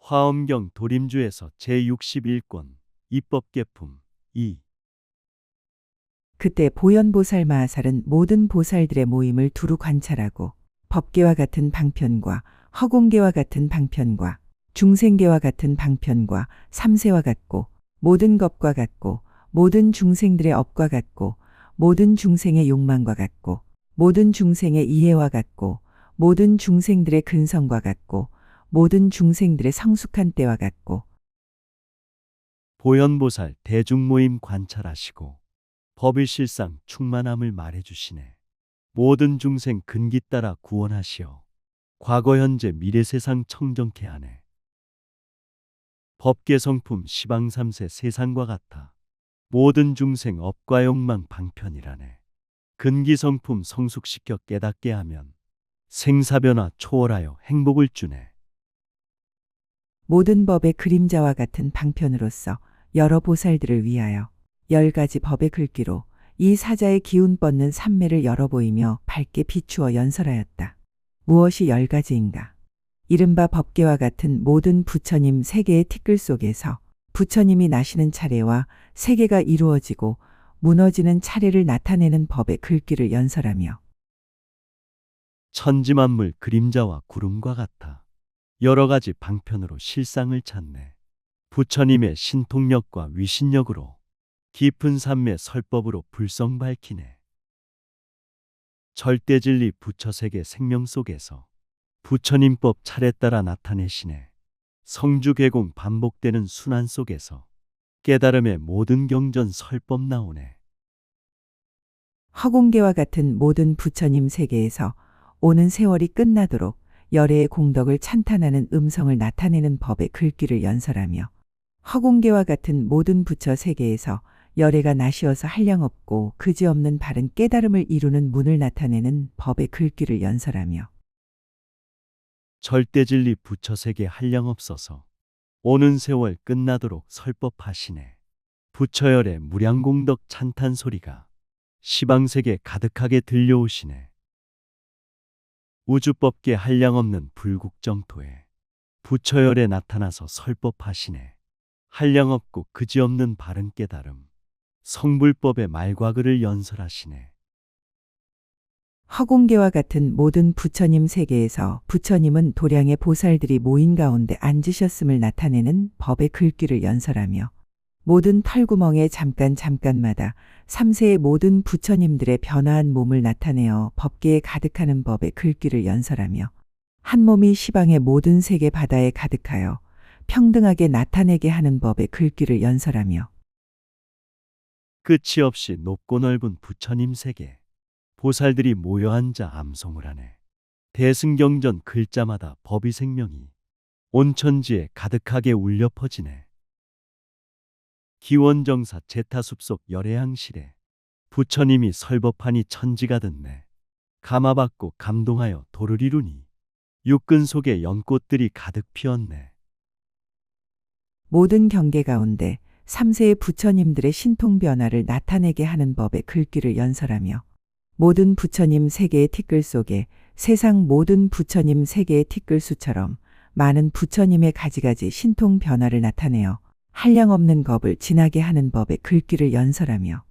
화엄경 도림주에서 제61권 입법개품 2. 그때 보현보살 마하살은 모든 보살들의 모임을 두루 관찰하고 법계와 같은 방편과 허공계와 같은 방편과 중생계와 같은 방편과 삼세와 같고 모든 것과 같고 모든 중생들의 업과 같고 모든 중생의 욕망과 같고 모든 중생의 이해와 같고 모든 중생들의 근성과 같고 모든 중생들의 성숙한 때와 같고 보현보살 대중모임 관찰하시고 법의 실상 충만함을 말해주시네. 모든 중생 근기 따라 구원하시어 과거 현재 미래 세상 청정케 하네. 법계 성품 시방삼세 세상과 같아 모든 중생 업과 욕망 방편이라네. 근기 성품 성숙시켜 깨닫게 하면 생사변화 초월하여 행복을 주네. 모든 법의 그림자와 같은 방편으로서 여러 보살들을 위하여 10가지 법의 글귀로 이 사자의 기운 뻗는 삼매를 열어 보이며 밝게 비추어 연설하였다. 무엇이 10가지인가? 이른바 법계와 같은 모든 부처님 세계의 티끌 속에서 부처님이 나시는 차례와 세계가 이루어지고 무너지는 차례를 나타내는 법의 글귀를 연설하며 천지만물 그림자와 구름과 같아 여러 가지 방편으로 실상을 찾네. 부처님의 신통력과 위신력으로 깊은 삼매 설법으로 불성 밝히네. 절대진리 부처세계 생명 속에서 부처님법 차례 따라 나타내시네. 성주개공 반복되는 순환 속에서 깨달음의 모든 경전 설법 나오네. 허공계와 같은 모든 부처님 세계에서 오는 세월이 끝나도록 열애의 공덕을 찬탄하는 음성을 나타내는 법의 글귀를 연설하며 허공계와 같은 모든 부처 세계에서 열애가 나시어서 한량없고 그지없는 바른 깨달음을 이루는 문을 나타내는 법의 글귀를 연설하며 절대진리 부처세계 한량없어서 오는 세월 끝나도록 설법하시네. 부처열의 무량공덕 찬탄 소리가 시방세계 가득하게 들려오시네. 우주법계 한량없는 불국정토에 부처열에 나타나서 설법하시네. 한량없고 그지없는 바른 깨달음, 성불법의 말과 글을 연설하시네. 허공계와 같은 모든 부처님 세계에서 부처님은 도량의 보살들이 모인 가운데 앉으셨음을 나타내는 법의 글귀를 연설하며 모든 털구멍에 잠깐마다 삼세의 모든 부처님들의 변화한 몸을 나타내어 법계에 가득하는 법의 글귀를 연설하며 한 몸이 시방의 모든 세계 바다에 가득하여 평등하게 나타내게 하는 법의 글귀를 연설하며 끝이 없이 높고 넓은 부처님 세계, 보살들이 모여 앉아 암송을 하네. 대승경전 글자마다 법의 생명이 온 천지에 가득하게 울려 퍼지네. 기원정사 제타숲속 열애항실에 부처님이 설법하니 천지가 듣네. 감화받고 감동하여 도를 이루니 육근 속에 연꽃들이 가득 피었네. 모든 경계 가운데 삼세의 부처님들의 신통 변화를 나타내게 하는 법의 글귀를 연설하며 모든 부처님 세계의 티끌 속에 세상 모든 부처님 세계의 티끌 수처럼 많은 부처님의 가지가지 신통 변화를 나타내어 한량없는 겁을 지나게 하는 법의 글귀를 연설하며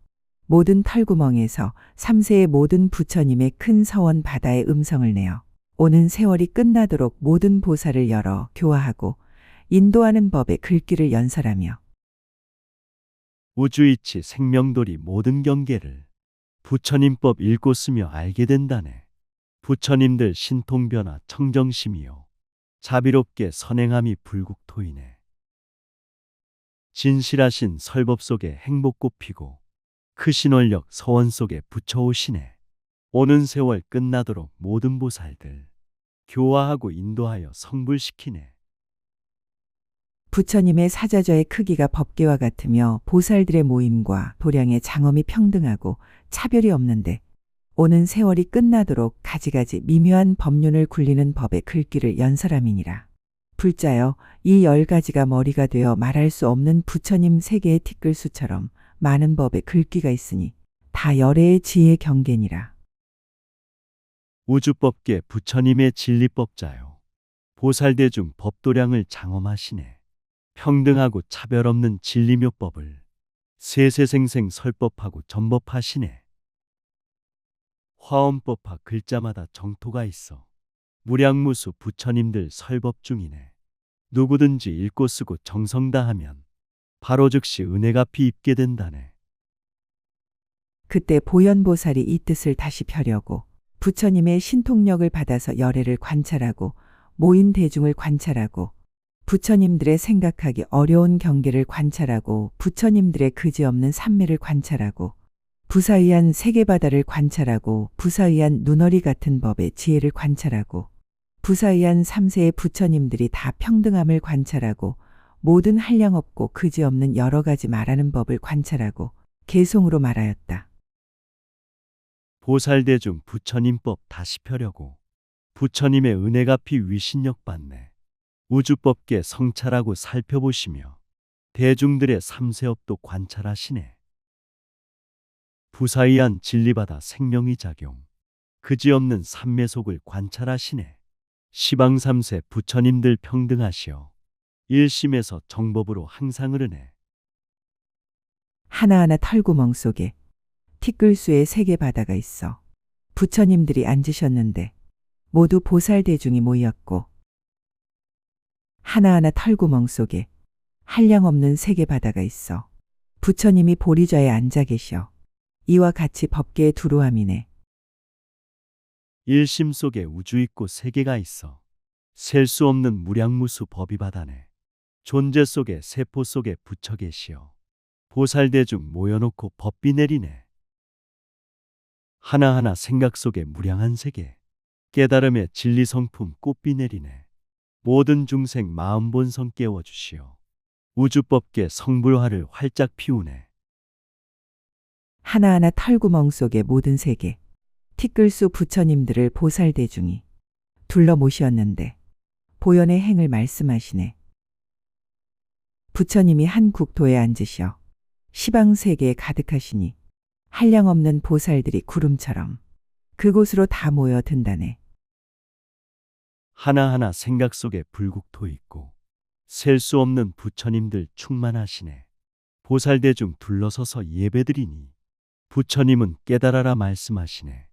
모든 털구멍에서 삼세의 모든 부처님의 큰 서원 바다의 음성을 내어 오는 세월이 끝나도록 모든 보살을 열어 교화하고 인도하는 법의 글귀를 연설하며 우주이치 생명돌이 모든 경계를 부처님법 읽고 쓰며 알게 된다네. 부처님들 신통변화 청정심이요 자비롭게 선행함이 불국토이네. 진실하신 설법 속에 행복꽃 피고 크신 원력 서원 속에 부처오시네. 오는 세월 끝나도록 모든 보살들 교화하고 인도하여 성불시키네. 부처님의 사자저의 크기가 법계와 같으며 보살들의 모임과 도량의 장엄이 평등하고 차별이 없는데 오는 세월이 끝나도록 가지가지 미묘한 법륜을 굴리는 법의 글귀를 연설함이니라. 불자여 이 10가지가 머리가 되어 말할 수 없는 부처님 세계의 티끌수처럼 많은 법의 글귀가 있으니 다 열애의 지혜의 경계니라. 우주법계 부처님의 진리법자요 보살대중 법도량을 장엄하시네. 평등하고 차별 없는 진리묘법을 세세생생 설법하고 전법하시네. 화엄법화 글자마다 정토가 있어 무량무수 부처님들 설법 중이네. 누구든지 읽고 쓰고 정성 다하면 바로 즉시 은혜가 입게 된다네. 그때 보현보살이 이 뜻을 다시 펴려고 부처님의 신통력을 받아서 열애를 관찰하고 모인 대중을 관찰하고 부처님들의 생각하기 어려운 경계를 관찰하고 부처님들의 그지없는 삼매를 관찰하고 부사의한 세계바다를 관찰하고 부사의한 눈어리 같은 법의 지혜를 관찰하고 부사의한 삼세의 부처님들이 다 평등함을 관찰하고 모든 한량없고 그지없는 여러 가지 말하는 법을 관찰하고 개송으로 말하였다. 보살대중 부처님법 다시 펴려고 부처님의 은혜가 위신력 받네. 우주법계 성찰하고 살펴보시며 대중들의 삼세업도 관찰하시네. 부사의한 진리바다 생명의 작용 그지없는 삼매속을 관찰하시네. 시방삼세 부처님들 평등하시어 일심에서 정법으로 항상 흐르네. 하나하나 털구멍 속에 티끌수의 세계바다가 있어 부처님들이 앉으셨는데 모두 보살대중이 모였고 하나하나 털구멍 속에 한량없는 세계바다가 있어 부처님이 보리좌에 앉아 계셔 이와 같이 법계에 두루함이네. 일심 속에 우주 있고 세계가 있어 셀 수 없는 무량무수 법이 바다네. 존재 속에 세포 속에 부처 계시어 보살대중 모여놓고 법비 내리네. 하나하나 생각 속에 무량한 세계 깨달음의 진리 성품 꽃비 내리네. 모든 중생 마음 본성 깨워주시어 우주법계 성불화를 활짝 피우네. 하나하나 털구멍 속의 모든 세계 티끌수 부처님들을 보살대중이 둘러 모시었는데 보현의 행을 말씀하시네. 부처님이 한 국토에 앉으셔 시방세계에 가득하시니 한량없는 보살들이 구름처럼 그곳으로 다 모여든다네. 하나하나 생각 속에 불국토 있고 셀 수 없는 부처님들 충만하시네. 보살대중 둘러서서 예배드리니 부처님은 깨달아라 말씀하시네.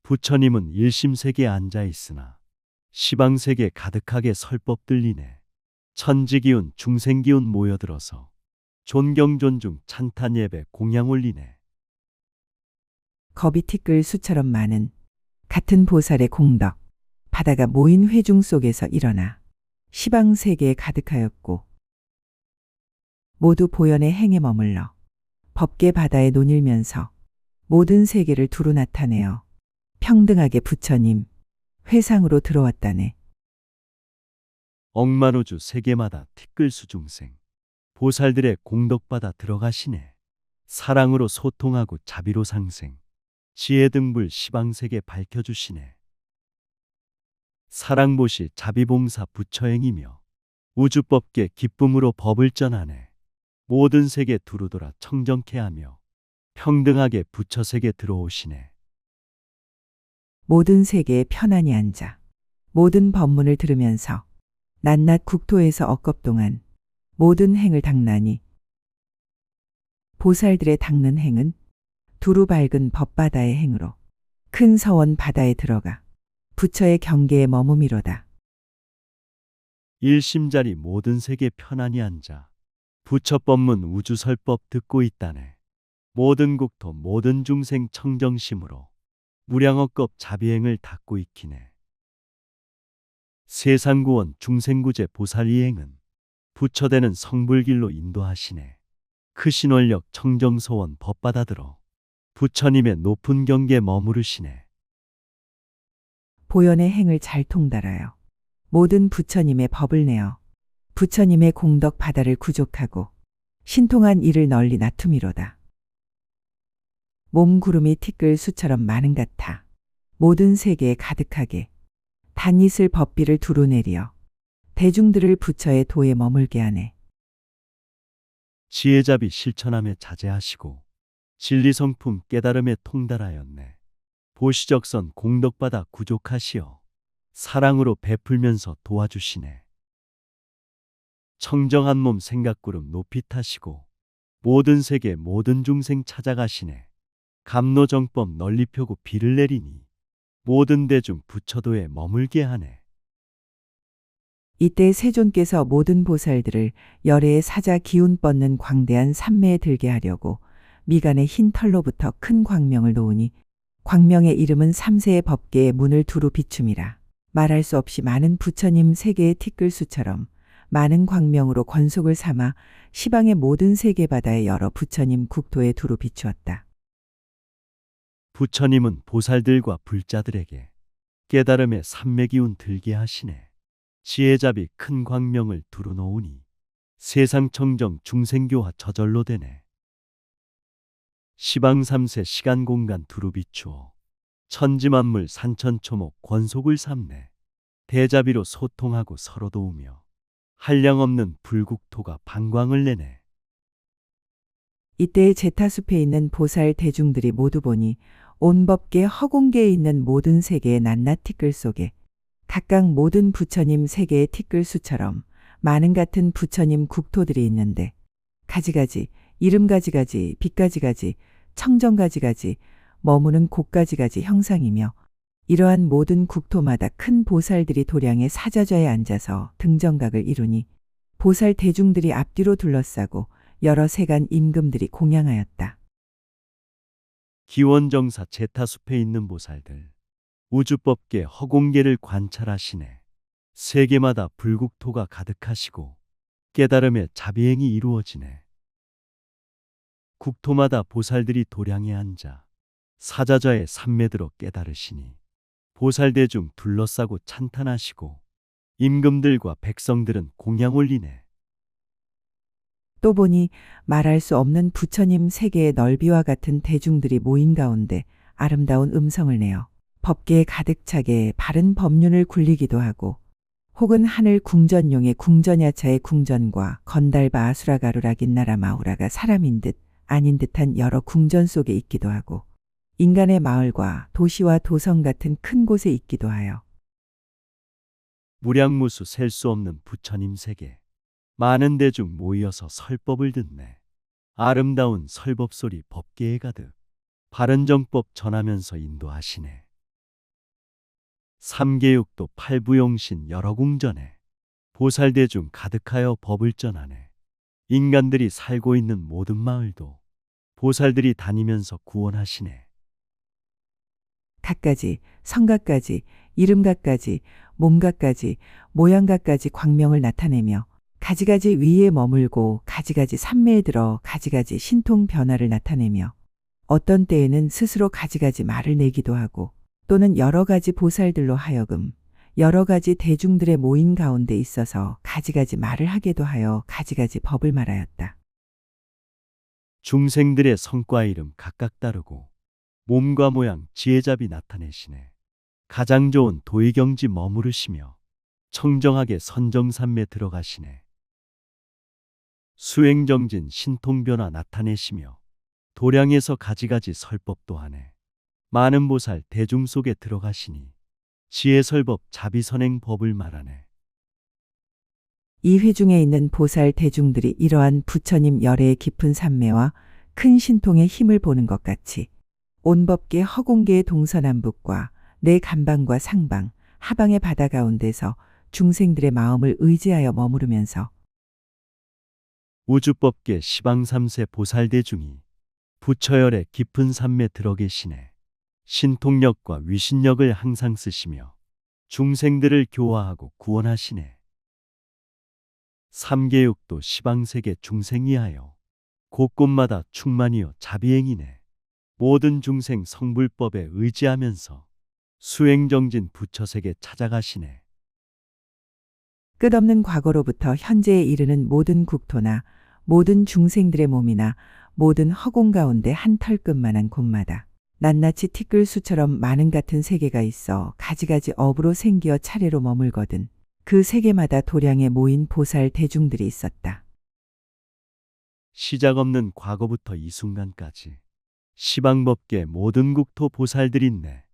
부처님은 일심세계에 앉아 있으나 시방세계 가득하게 설법 들리네. 천지기운 중생기운 모여들어서 존경 존중 찬탄 예배 공양 올리네. 겁이 티끌 수처럼 많은 같은 보살의 공덕 바다가 모인 회중 속에서 일어나 시방세계에 가득하였고 모두 보현의 행에 머물러 법계 바다에 논일면서 모든 세계를 두루 나타내어 평등하게 부처님 회상으로 들어왔다네. 억만우주 세계마다 티끌수 중생 보살들의 공덕받아 들어가시네. 사랑으로 소통하고 자비로 상생 지혜등불 시방세계 밝혀주시네. 사랑보시 자비봉사 부처행이며 우주법계 기쁨으로 법을 전하네. 모든 세계 두루돌아 청정케 하며 평등하게 부처세계 들어오시네. 모든 세계에 편안히 앉아 모든 법문을 들으면서 낱낱 국토에서 억겁 동안 모든 행을 닦나니 보살들의 닦는 행은 두루 밝은 법바다의 행으로 큰 서원 바다에 들어가 부처의 경계에 머무미로다. 일심자리 모든 세계 편안히 앉아 부처법문 우주설법 듣고 있다네. 모든 국토 모든 중생 청정심으로 무량억겁 자비행을 닦고 익히네. 세상구원 중생구제 보살이행은 부처되는 성불길로 인도하시네. 크신 원력 청정소원 법받아들어 부처님의 높은 경계에 머무르시네. 보현의 행을 잘 통달하여 모든 부처님의 법을 내어 부처님의 공덕 바다를 구족하고 신통한 이를 널리 나투미로다. 몸구름이 티끌 수처럼 많은 같아 모든 세계에 가득하게 단이슬 법비를 두루 내리어 대중들을 부처의 도에 머물게 하네. 지혜자비 실천함에 자제하시고 진리성품 깨달음에 통달하였네. 보시적선 공덕받아 구족하시어 사랑으로 베풀면서 도와주시네. 청정한 몸 생각구름 높이 타시고 모든 세계 모든 중생 찾아가시네. 감로정법 널리 펴고 비를 내리니 모든 대중 부처도에 머물게 하네. 이때 세존께서 모든 보살들을 열애의 사자 기운 뻗는 광대한 산매에 들게 하려고 미간의 흰 털로부터 큰 광명을 놓으니 광명의 이름은 삼세의 법계의 문을 두루 비춤이라. 말할 수 없이 많은 부처님 세계의 티끌수처럼 많은 광명으로 권속을 삼아 시방의 모든 세계 바다에 여러 부처님 국토에 두루 비추었다. 부처님은 보살들과 불자들에게 깨달음의 삼매기운 들게 하시네. 지혜잡이 큰 광명을 두루 놓으니 세상 청정 중생교화 저절로 되네. 시방삼세 시간 공간 두루 비추어 천지만물 산천초목 권속을 삼네. 대자비로 소통하고 서로 도우며 한량없는 불국토가 방광을 내네. 이때 제타숲에 있는 보살 대중들이 모두 보니 온 법계 허공계에 있는 모든 세계의 낱낱 티끌 속에 각각 모든 부처님 세계의 티끌수처럼 많은 같은 부처님 국토들이 있는데 가지가지, 이름 가지가지, 빛 가지가지, 청정 가지가지, 머무는 곳 가지가지 형상이며 이러한 모든 국토마다 큰 보살들이 도량의 사자좌에 앉아서 등정각을 이루니 보살 대중들이 앞뒤로 둘러싸고 여러 세간 임금들이 공양하였다. 기원정사 제타숲에 있는 보살들 우주법계 허공계를 관찰하시네. 세계마다 불국토가 가득하시고 깨달음의 자비행이 이루어지네. 국토마다 보살들이 도량에 앉아 사자좌에 삼매들어 깨달으시니 보살대중 둘러싸고 찬탄하시고 임금들과 백성들은 공양 올리네. 또 보니 말할 수 없는 부처님 세계의 넓이와 같은 대중들이 모인 가운데 아름다운 음성을 내어 법계에 가득 차게 바른 법륜을 굴리기도 하고 혹은 하늘 궁전용의 궁전야차의 궁전과 건달바 아수라가루라 긴나라 마우라가 사람인 듯 아닌 듯한 여러 궁전 속에 있기도 하고 인간의 마을과 도시와 도성 같은 큰 곳에 있기도 하여 무량무수 셀 수 없는 부처님 세계 많은 대중 모이어서 설법을 듣네. 아름다운 설법소리 법계에 가득 바른 정법 전하면서 인도하시네. 삼계육도 팔부용신 여러 궁전에 보살대중 가득하여 법을 전하네. 인간들이 살고 있는 모든 마을도 보살들이 다니면서 구원하시네. 각가지, 성각까지, 이름각까지, 몸각까지, 모양각까지 광명을 나타내며 가지가지 위에 머물고 가지가지 산매에 들어 가지가지 신통 변화를 나타내며 어떤 때에는 스스로 가지가지 말을 내기도 하고 또는 여러 가지 보살들로 하여금 여러 가지 대중들의 모인 가운데 있어서 가지가지 말을 하게도 하여 가지가지 법을 말하였다. 중생들의 성과 이름 각각 다르고 몸과 모양 지혜잡이 나타내시네. 가장 좋은 도의경지 머무르시며 청정하게 선정산매 들어가시네. 수행정진 신통변화 나타내시며 도량에서 가지가지 설법도 하네. 많은 보살 대중 속에 들어가시니 지혜설법 자비선행 법을 말하네. 이 회중에 있는 보살 대중들이 이러한 부처님 열애의 깊은 산매와 큰 신통의 힘을 보는 것 같이 온 법계 허공계의 동서남북과 내 간방과 상방, 하방의 바다 가운데서 중생들의 마음을 의지하여 머무르면서 우주법계 시방삼세 보살대중이 부처열의 깊은 산매 들어 계시네. 신통력과 위신력을 항상 쓰시며 중생들을 교화하고 구원하시네. 삼계육도 시방세계 중생이하여 곳곳마다 충만이여 자비행이네. 모든 중생 성불법에 의지하면서 수행정진 부처세계 찾아가시네. 끝없는 과거로부터 현재에 이르는 모든 국토나 모든 중생들의 몸이나 모든 허공 가운데 한 털끝만한 곳마다 낱낱이 티끌수처럼 많은 같은 세계가 있어 가지가지 업으로 생기어 차례로 머물거든 그 세계마다 도량에 모인 보살 대중들이 있었다. 시작 없는 과거부터 이 순간까지 시방법계 모든 국토 보살들이 있네.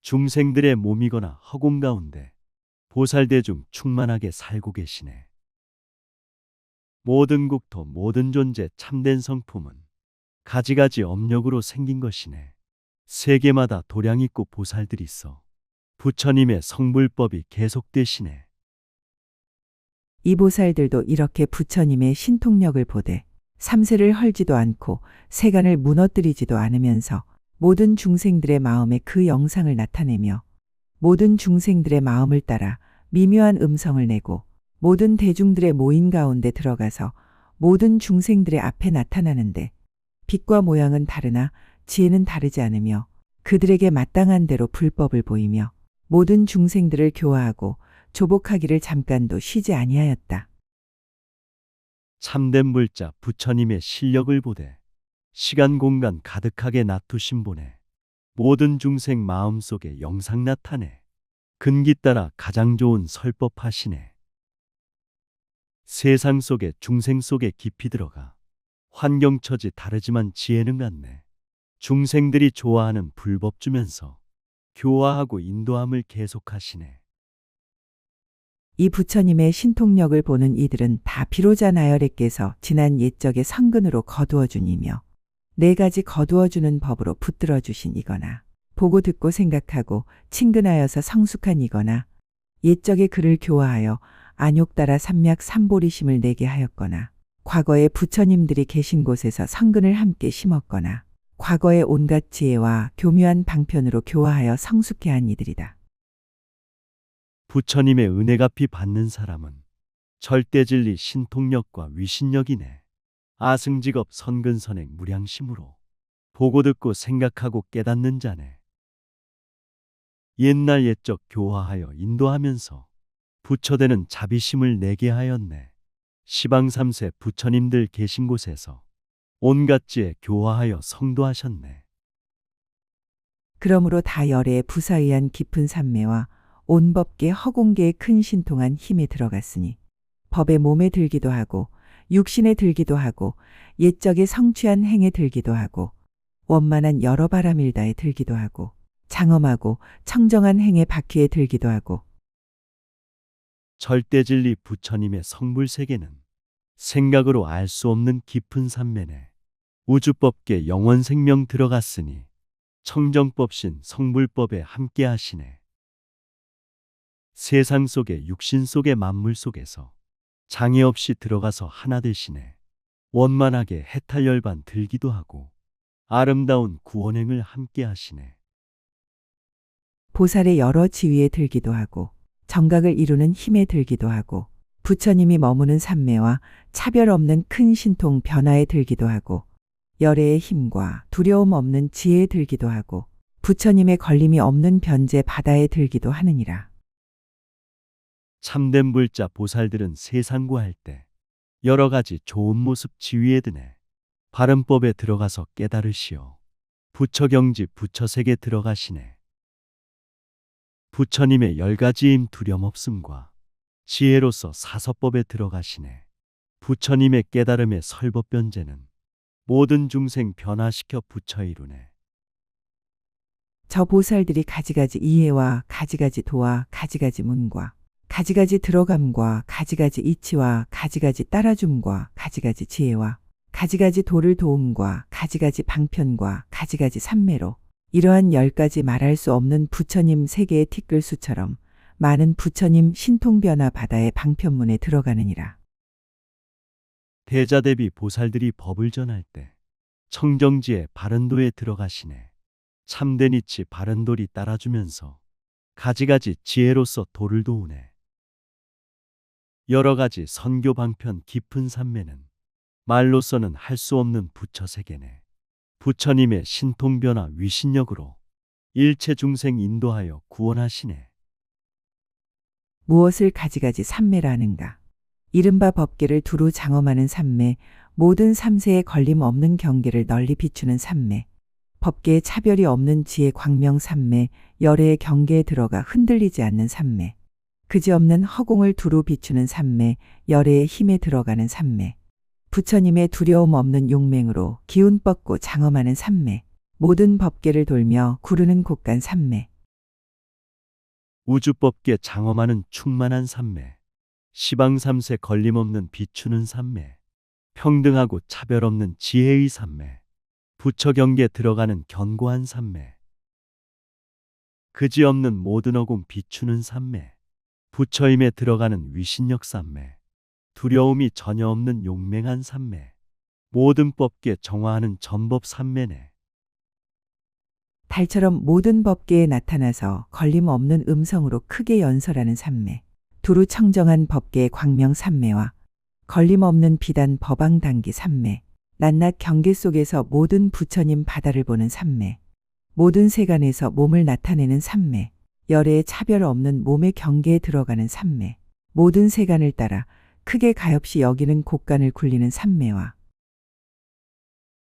중생들의 몸이거나 허공 가운데 보살대중 충만하게 살고 계시네. 모든 국토, 모든 존재 참된 성품은 가지가지 업력으로 생긴 것이네. 세계마다 도량 있고 보살들이 있어 부처님의 성불법이 계속되시네. 이 보살들도 이렇게 부처님의 신통력을 보되 삼세를 헐지도 않고 세간을 무너뜨리지도 않으면서 모든 중생들의 마음에 그 영상을 나타내며 모든 중생들의 마음을 따라 미묘한 음성을 내고 모든 대중들의 모인 가운데 들어가서 모든 중생들의 앞에 나타나는데 빛과 모양은 다르나 지혜는 다르지 않으며 그들에게 마땅한 대로 불법을 보이며 모든 중생들을 교화하고 조복하기를 잠깐도 쉬지 아니하였다. 참된 불자 부처님의 실력을 보되 시간 공간 가득하게 놔두신 보네. 모든 중생 마음속에 영상 나타내 근기 따라 가장 좋은 설법하시네. 세상 속에 중생 속에 깊이 들어가 환경처지 다르지만 지혜는 같네. 중생들이 좋아하는 불법 주면서 교화하고 인도함을 계속하시네. 이 부처님의 신통력을 보는 이들은 다 비로자 나열에께서 지난 옛적의 성근으로 거두어 주니며 네 가지 거두어 주는 법으로 붙들어 주신 이거나 보고 듣고 생각하고 친근하여서 성숙한 이거나 옛적의 그를 교화하여 안욕 따라 삼맥 삼보리심을 내게 하였거나 과거에 부처님들이 계신 곳에서 성근을 함께 심었거나 과거의 온갖 지혜와 교묘한 방편으로 교화하여 성숙해 한 이들이다. 부처님의 은혜 갚이 받는 사람은 절대진리 신통력과 위신력이네. 아승직업 선근선행 무량심으로 보고 듣고 생각하고 깨닫는 자네. 옛날 옛적 교화하여 인도하면서 부처되는 자비심을 내게 하였네. 시방삼세 부처님들 계신 곳에서 온갖 지혜 교화하여 성도하셨네. 그러므로 다열의 부사의한 깊은 삼매와 온 법계 허공계의 큰 신통한 힘에 들어갔으니 법의 몸에 들기도 하고 육신에 들기도 하고 옛적의 성취한 행에 들기도 하고 원만한 여러 바람일다에 들기도 하고 장엄하고 청정한 행의 바퀴에 들기도 하고 절대진리 부처님의 성불세계는 생각으로 알 수 없는 깊은 산매네. 우주법계 영원생명 들어갔으니 청정법신 성불법에 함께 하시네. 세상 속에 육신 속의 만물 속에서 장애 없이 들어가서 하나 되시네. 원만하게 해탈열반 들기도 하고 아름다운 구원행을 함께 하시네. 보살의 여러 지위에 들기도 하고 정각을 이루는 힘에 들기도 하고 부처님이 머무는 삼매와 차별 없는 큰 신통 변화에 들기도 하고 열애의 힘과 두려움 없는 지혜에 들기도 하고 부처님의 걸림이 없는 변제 바다에 들기도 하느니라. 참된 불자 보살들은 세상 구할 때 여러 가지 좋은 모습 지위에 드네. 바른 법에 들어가서 깨달으시오. 부처경지 부처색에 들어가시네. 부처님의 10가지임 두려움없음과 지혜로서 사서법에 들어가시네. 부처님의 깨달음의 설법변제는 모든 중생 변화시켜 부처 이루네. 저 보살들이 가지가지 이해와 가지가지 도와 가지가지 문과 가지가지 들어감과 가지가지 이치와 가지가지 따라줌과 가지가지 지혜와 가지가지 도를 도움과 가지가지 방편과 가지가지 삼매로 이러한 10가지 말할 수 없는 부처님 세계의 티끌수처럼 많은 부처님 신통변화 바다의 방편문에 들어가느니라. 대자대비 보살들이 법을 전할 때 청정지에 바른도에 들어가시네. 참된 이치 바른돌이 따라주면서 가지가지 지혜로서 도를 도우네. 여러 가지 선교 방편 깊은 산매는 말로서는 할 수 없는 부처 세계네. 부처님의 신통변화 위신력으로 일체 중생 인도하여 구원하시네. 무엇을 가지가지 삼매라는가? 이른바 법계를 두루 장엄하는 삼매, 모든 삼세에 걸림 없는 경계를 널리 비추는 삼매, 법계에 차별이 없는 지혜 광명 삼매, 열애의 경계에 들어가 흔들리지 않는 삼매, 그지없는 허공을 두루 비추는 삼매, 열애의 힘에 들어가는 삼매, 부처님의 두려움 없는 용맹으로 기운 뻗고 장엄하는 삼매, 모든 법계를 돌며 구르는 곳간 삼매. 우주법계 장엄하는 충만한 삼매. 시방 삼세 걸림없는 비추는 삼매. 평등하고 차별 없는 지혜의 삼매. 부처 경계 들어가는 견고한 삼매. 그지없는 모든 어공 비추는 삼매. 부처임에 들어가는 위신력 삼매. 두려움이 전혀 없는 용맹한 삼매. 모든 법계 정화하는 전법 삼매네. 달처럼 모든 법계에 나타나서 걸림없는 음성으로 크게 연설하는 삼매. 두루 청정한 법계의 광명 삼매와 걸림없는 비단 법왕단기 삼매. 낱낱 경계 속에서 모든 부처님 바다를 보는 삼매. 모든 세간에서 몸을 나타내는 삼매. 열애의 차별 없는 몸의 경계에 들어가는 삼매. 모든 세간을 따라 크게 가엾이 여기는 곳간을 굴리는 삼매와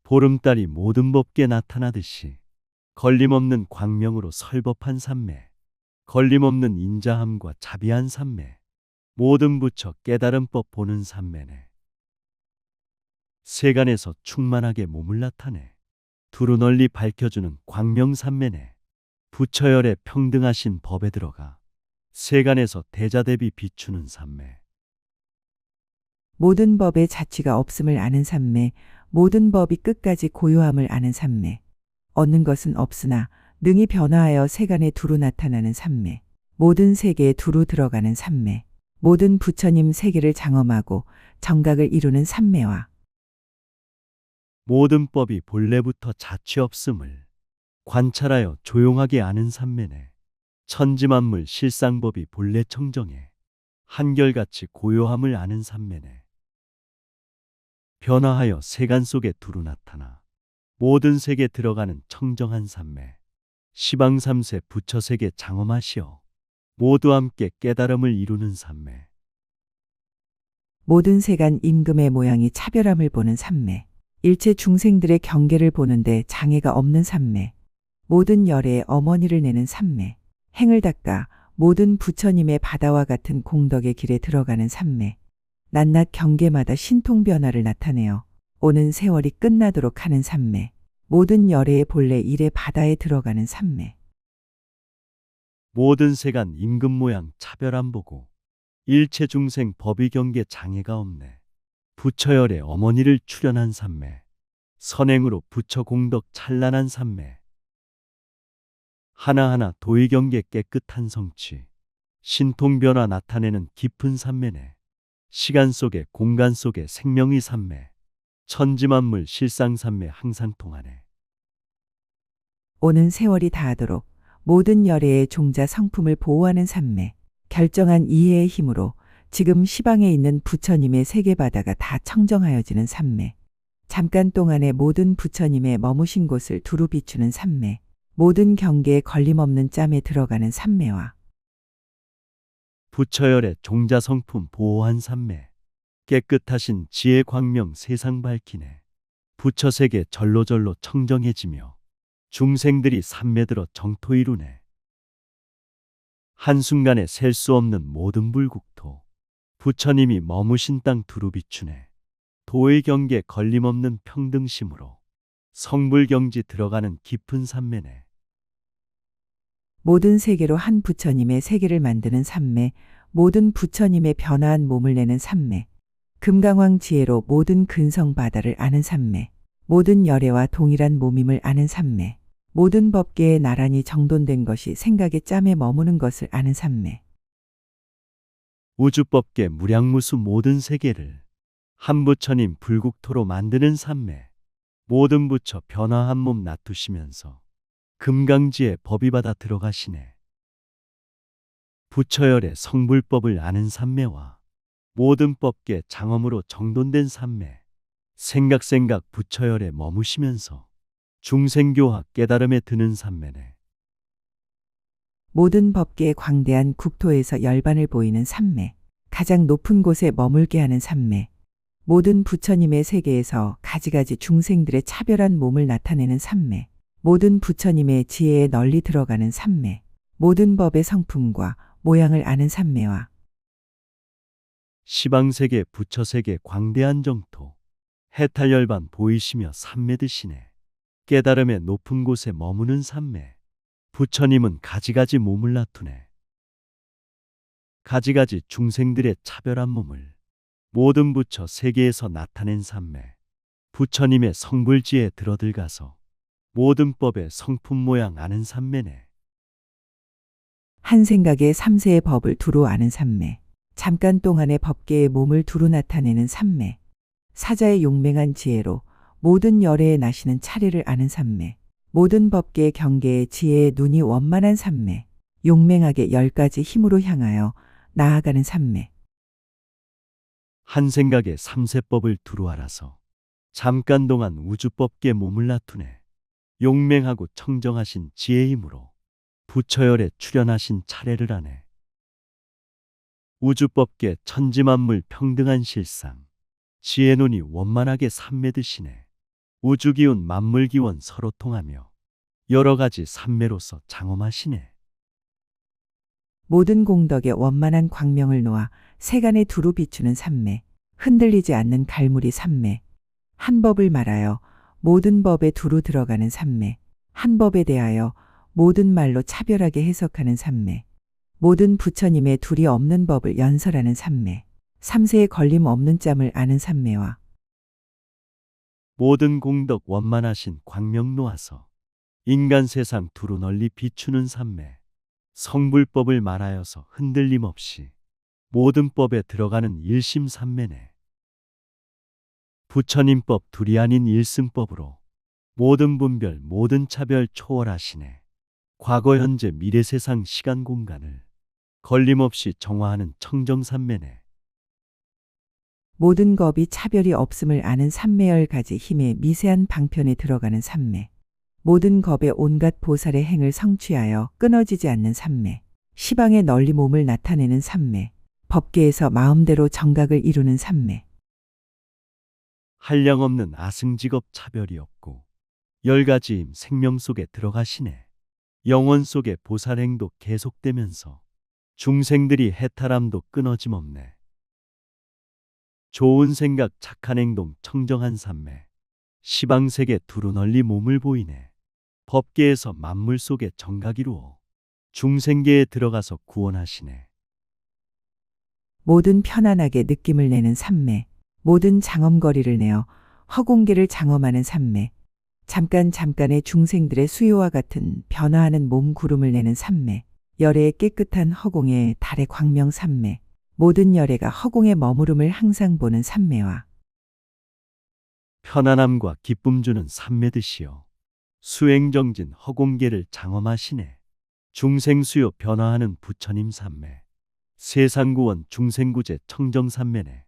보름달이 모든 법계에 나타나듯이 걸림없는 광명으로 설법한 삼매. 걸림없는 인자함과 자비한 삼매. 모든 부처 깨달은 법 보는 삼매네. 세간에서 충만하게 몸을 나타내 두루 널리 밝혀주는 광명 삼매네. 부처열의 평등하신 법에 들어가 세간에서 대자대비 비추는 삼매. 모든 법에 자취가 없음을 아는 삼매. 모든 법이 끝까지 고요함을 아는 삼매. 얻는 것은 없으나 능히 변화하여 세간에 두루 나타나는 삼매. 모든 세계에 두루 들어가는 삼매. 모든 부처님 세계를 장엄하고 정각을 이루는 삼매와 모든 법이 본래부터 자취 없음을 관찰하여 조용하게 아는 삼매네. 천지만물 실상법이 본래 청정해 한결같이 고요함을 아는 삼매네. 변화하여 세간 속에 두루 나타나 모든 세계 들어가는 청정한 삼매. 시방삼세 부처세계 장엄하시어 모두 함께 깨달음을 이루는 삼매. 모든 세간 임금의 모양이 차별함을 보는 삼매. 일체 중생들의 경계를 보는데 장애가 없는 삼매. 모든 열애의 어머니를 내는 삼매. 행을 닦아 모든 부처님의 바다와 같은 공덕의 길에 들어가는 삼매. 낱낱 경계마다 신통 변화를 나타내어 오는 세월이 끝나도록 하는 삼매. 모든 열애의 본래 일의 바다에 들어가는 삼매. 모든 세간 임금 모양 차별 안 보고 일체 중생 법의 경계 장애가 없네. 부처열의 어머니를 출연한 삼매. 선행으로 부처 공덕 찬란한 삼매. 하나하나 도의 경계 깨끗한 성취. 신통 변화 나타내는 깊은 삼매네. 시간 속에 공간 속에 생명의 삼매. 천지만물 실상 삼매 항상 통하네. 오는 세월이 다하도록 모든 열애의 종자 성품을 보호하는 삼매. 결정한 이해의 힘으로 지금 시방에 있는 부처님의 세계 바다가 다 청정하여지는 삼매. 잠깐 동안의 모든 부처님의 머무신 곳을 두루 비추는 삼매. 모든 경계에 걸림없는 짬에 들어가는 삼매와 부처열의 종자 성품 보호한 삼매. 깨끗하신 지혜 광명 세상 밝히네. 부처세계 절로절로 청정해지며 중생들이 삼매들어 정토 이루네. 한순간에 셀 수 없는 모든 불국토. 부처님이 머무신 땅 두루 비추네. 도의 경계 걸림없는 평등심으로 성불경지 들어가는 깊은 삼매네. 모든 세계로 한 부처님의 세계를 만드는 삼매. 모든 부처님의 변화한 몸을 내는 삼매. 금강왕 지혜로 모든 근성 바다를 아는 삼매. 모든 열애와 동일한 몸임을 아는 삼매. 모든 법계에 나란히 정돈된 것이 생각의 짬에 머무는 것을 아는 삼매. 우주법계 무량무수 모든 세계를 한 부처님 불국토로 만드는 삼매. 모든 부처 변화한 몸 놔두시면서 금강지에 법이 받아 들어가시네. 부처열의 성불법을 아는 삼매와 모든 법계 장엄으로 정돈된 삼매. 생각 부처열에 머무시면서 중생교화 깨달음에 드는 삼매네. 모든 법계의 광대한 국토에서 열반을 보이는 삼매. 가장 높은 곳에 머물게 하는 삼매. 모든 부처님의 세계에서 가지가지 중생들의 차별한 몸을 나타내는 삼매. 모든 부처님의 지혜에 널리 들어가는 삼매. 모든 법의 성품과 모양을 아는 삼매와 시방세계 부처세계 광대한 정토. 해탈열반 보이시며 삼매 드시네. 깨달음의 높은 곳에 머무는 삼매. 부처님은 가지가지 몸을 놔두네. 가지가지 중생들의 차별한 몸을 모든 부처 세계에서 나타낸 삼매. 부처님의 성불지에 들어들가서 모든 법의 성품 모양 아는 삼매네. 한 생각에 삼세의 법을 두루 아는 삼매. 잠깐 동안의 법계의 몸을 두루 나타내는 삼매. 사자의 용맹한 지혜로 모든 열애에 나시는 차례를 아는 삼매. 모든 법계의 경계의 지혜의 눈이 원만한 삼매. 용맹하게 10가지 힘으로 향하여 나아가는 삼매. 한 생각에 삼세법을 두루 알아서 잠깐 동안 우주법계 몸을 나투네. 용맹하고 청정하신 지혜의 힘으로 부처열에 출현하신 차례를 하네. 우주법계 천지만물 평등한 실상, 지혜 눈이 원만하게 삼매드시네. 우주기운 만물기원 서로 통하며 여러 가지 삼매로서 장엄하시네. 모든 공덕에 원만한 광명을 놓아 세간에 두루 비추는 삼매. 흔들리지 않는 갈무리 삼매. 한 법을 말하여 모든 법에 두루 들어가는 삼매. 한 법에 대하여 모든 말로 차별하게 해석하는 삼매. 모든 부처님의 둘이 없는 법을 연설하는 삼매. 삼세에 걸림 없는 짬을 아는 삼매와 모든 공덕 원만하신 광명 놓아서 인간 세상 두루 널리 비추는 삼매. 성불법을 말하여서 흔들림 없이 모든 법에 들어가는 일심삼매네. 부처님법 둘이 아닌 일승법으로 모든 분별 모든 차별 초월하시네. 과거 현재 미래 세상 시간 공간을 걸림없이 정화하는 청정삼매네. 모든 법이 차별이 없음을 아는 삼매열 가지 힘의 미세한 방편에 들어가는 삼매. 모든 겁의 온갖 보살의 행을 성취하여 끊어지지 않는 삼매. 시방에 널리 몸을 나타내는 삼매. 법계에서 마음대로 정각을 이루는 삼매. 한량없는 아승직업 차별이 없고 10가지 힘 생명 속에 들어가시네. 영원 속에 보살행도 계속되면서 중생들이 해탈함도 끊어짐 없네. 좋은 생각 착한 행동 청정한 삼매. 시방세계 두루 널리 몸을 보이네. 법계에서 만물 속에 정각 이루어 중생계에 들어가서 구원하시네. 모든 편안하게 느낌을 내는 삼매. 모든 장엄거리를 내어 허공계를 장엄하는 삼매. 잠깐의 중생들의 수요와 같은 변화하는 몸 구름을 내는 삼매. 열애의 깨끗한 허공에 달의 광명 삼매. 모든 열애가 허공에 머무름을 항상 보는 삼매와 편안함과 기쁨 주는 삼매듯이요. 수행정진 허공계를 장엄하시네. 중생수요 변화하는 부처님 삼매. 세상구원 중생구제 청정삼매네.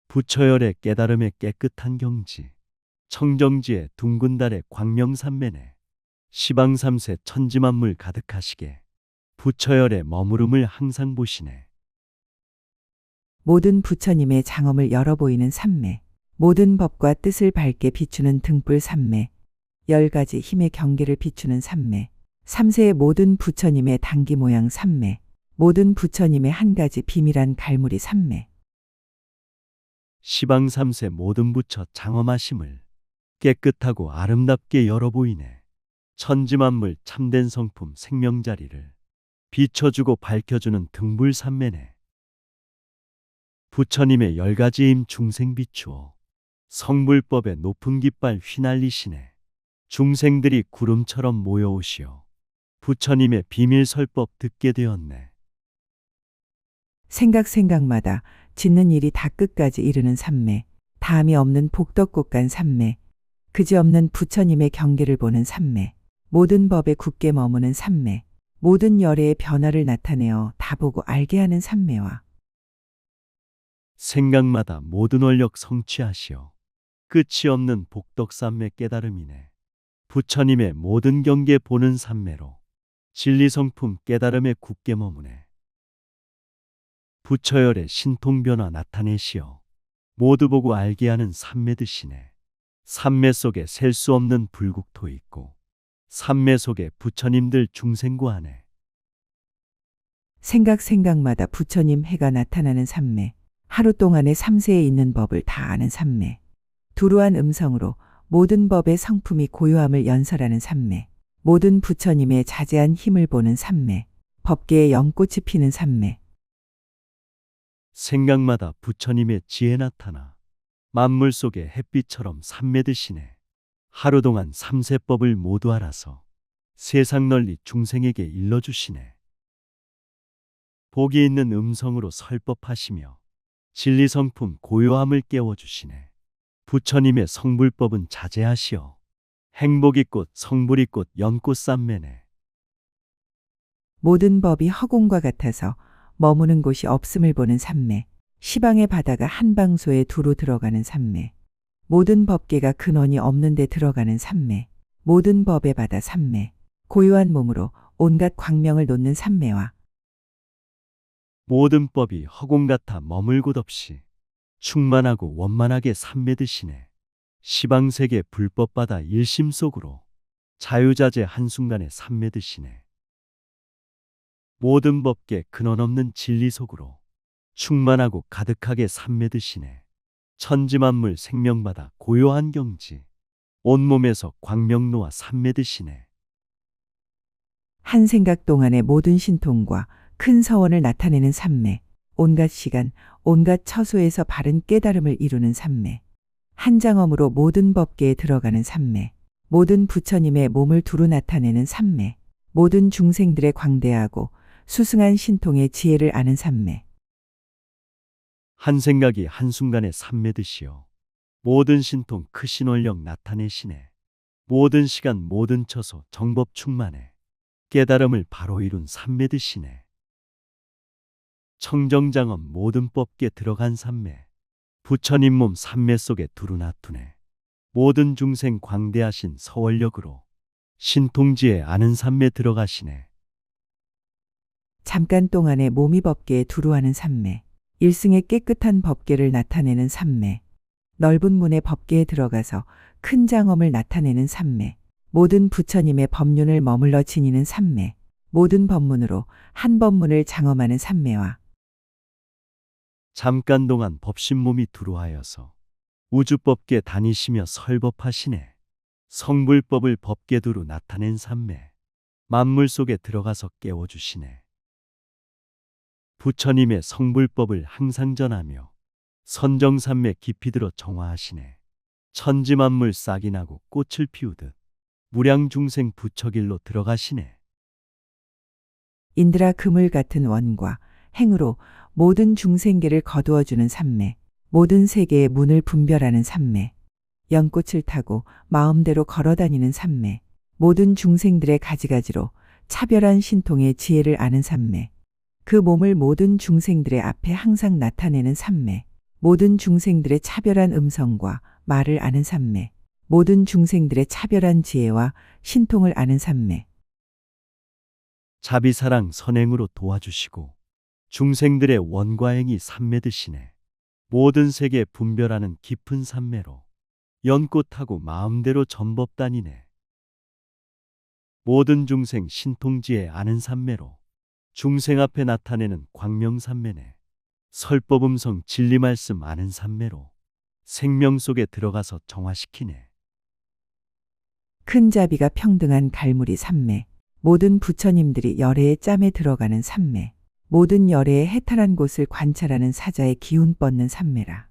부처열의 깨달음의 깨끗한 경지. 청정지에 둥근 달의 광명삼매네. 시방삼세 천지만물 가득하시게 부처열의 머무름을 항상 보시네. 모든 부처님의 장엄을 열어 보이는 삼매. 모든 법과 뜻을 밝게 비추는 등불 삼매. 10가지 힘의 경계를 비추는 삼매. 삼세의 모든 부처님의 단기 모양 삼매. 모든 부처님의 한 가지 비밀한 갈무리 삼매. 시방삼세 모든 부처 장엄하심을 깨끗하고 아름답게 열어 보이네. 천지만물 참된 성품 생명자리를 비춰주고 밝혀주는 등불삼매네. 부처님의 10가지 힘 중생 비추어 성불법의 높은 깃발 휘날리시네. 중생들이 구름처럼 모여오시어 부처님의 비밀 설법 듣게 되었네. 생각마다 짓는 일이 다 끝까지 이르는 삼매. 다함이 없는 복덕곡간 삼매. 그지없는 부처님의 경계를 보는 삼매. 모든 법에 굳게 머무는 삼매. 모든 열애의 변화를 나타내어 다 보고 알게 하는 삼매와 생각마다 모든 원력 성취하시어 끝이 없는 복덕삼매 깨달음이네. 부처님의 모든 경계 보는 삼매로 진리성품 깨달음에 굳게 머무네. 부처열의 신통변화 나타내시어 모두 보고 알게 하는 삼매드시네. 삼매 속에 셀 수 없는 불국토 있고 삼매 속에 부처님들 중생구하네. 생각마다 부처님 해가 나타나는 삼매. 하루 동안의 삼세에 있는 법을 다 아는 삼매. 두루한 음성으로 모든 법의 성품이 고요함을 연설하는 삼매. 모든 부처님의 자제한 힘을 보는 삼매. 법계에 연꽃이 피는 삼매. 생각마다 부처님의 지혜 나타나 만물 속의 햇빛처럼 삼매드시네. 하루 동안 삼세법을 모두 알아서 세상 널리 중생에게 일러주시네. 복이 있는 음성으로 설법하시며 진리성품 고요함을 깨워주시네. 부처님의 성불법은 자제하시어 행복이 꽃, 성불이 꽃, 연꽃 삼매네. 모든 법이 허공과 같아서 머무는 곳이 없음을 보는 삼매. 시방의 바다가 한방소에 두루 들어가는 삼매. 모든 법계가 근원이 없는 데 들어가는 삼매. 모든 법의 바다 삼매. 고요한 몸으로 온갖 광명을 놓는 삼매와 모든 법이 허공 같아 머물 곳 없이 충만하고 원만하게 삼매드시네. 시방세계 불법바다 일심 속으로 자유자재 한순간에 삼매드시네. 모든 법계 근원 없는 진리 속으로 충만하고 가득하게 삼매드시네. 천지만물 생명바다 고요한 경지 온몸에서 광명 놓아 삼매드시네. 한 생각 동안의 모든 신통과 큰 서원을 나타내는 삼매. 온갖 시간, 온갖 처소에서 바른 깨달음을 이루는 삼매. 한 장엄으로 모든 법계에 들어가는 삼매. 모든 부처님의 몸을 두루 나타내는 삼매. 모든 중생들의 광대하고 수승한 신통의 지혜를 아는 삼매. 한 생각이 한순간에 삼매드시어 모든 신통 크신 원력 나타내시네. 모든 시간 모든 처소 정법 충만해 깨달음을 바로 이룬 삼매드시네. 청정장엄 모든 법계 들어간 삼매. 부처님 몸 삼매 속에 두루 놔두네. 모든 중생 광대하신 서원력으로 신통지에 아는 삼매 들어가시네. 잠깐 동안의 몸이 법계에 두루 하는 삼매. 일승의 깨끗한 법계를 나타내는 삼매. 넓은 문의 법계에 들어가서 큰 장엄을 나타내는 삼매. 모든 부처님의 법륜을 머물러 지니는 삼매. 모든 법문으로 한 법문을 장엄하는 삼매와 잠깐 동안 법신 몸이 두루하여서 우주법계 다니시며 설법하시네. 성불법을 법계 두루 나타낸 삼매. 만물 속에 들어가서 깨워주시네. 부처님의 성불법을 항상 전하며 선정삼매 깊이 들어 정화하시네. 천지만물 싹이 나고 꽃을 피우듯 무량중생 부처길로 들어가시네. 인드라 그물 같은 원과 행으로 모든 중생계를 거두어주는 삼매. 모든 세계의 문을 분별하는 삼매. 연꽃을 타고 마음대로 걸어다니는 삼매. 모든 중생들의 가지가지로 차별한 신통의 지혜를 아는 삼매. 그 몸을 모든 중생들의 앞에 항상 나타내는 삼매. 모든 중생들의 차별한 음성과 말을 아는 삼매. 모든 중생들의 차별한 지혜와 신통을 아는 삼매. 자비사랑 선행으로 도와주시고 중생들의 원과행이 삼매드시네. 모든 세계 분별하는 깊은 삼매로 연꽃하고 마음대로 전법 다니네. 모든 중생 신통지에 아는 삼매로 중생 앞에 나타내는 광명삼매네. 설법음성 진리말씀 아는 삼매로 생명 속에 들어가서 정화시키네. 큰 자비가 평등한 갈무리 삼매. 모든 부처님들이 열애의 짬에 들어가는 삼매. 모든 열애의 해탈한 곳을 관찰하는 사자의 기운 뻗는 삼매라.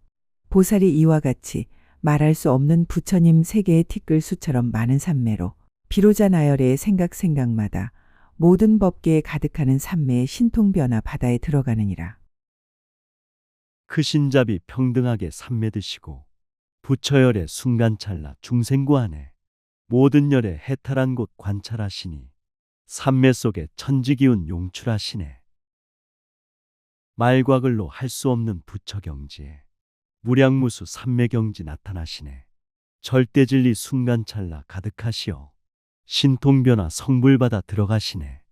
보살이 이와 같이 말할 수 없는 부처님 세계의 티끌 수처럼 많은 삼매로 비로자 나열의 생각마다 모든 법계에 가득하는 삼매의 신통변화 바다에 들어가느니라. 크신 자비 평등하게 삼매드시고 부처열의 순간찰나 중생구안에 모든 열의 해탈한 곳 관찰하시니 삼매 속에 천지기운 용출하시네. 말과 글로 할 수 없는 부처경지에 무량무수 삼매경지 나타나시네. 절대진리 순간찰나 가득하시어 신통변화 성불받아 들어가시네.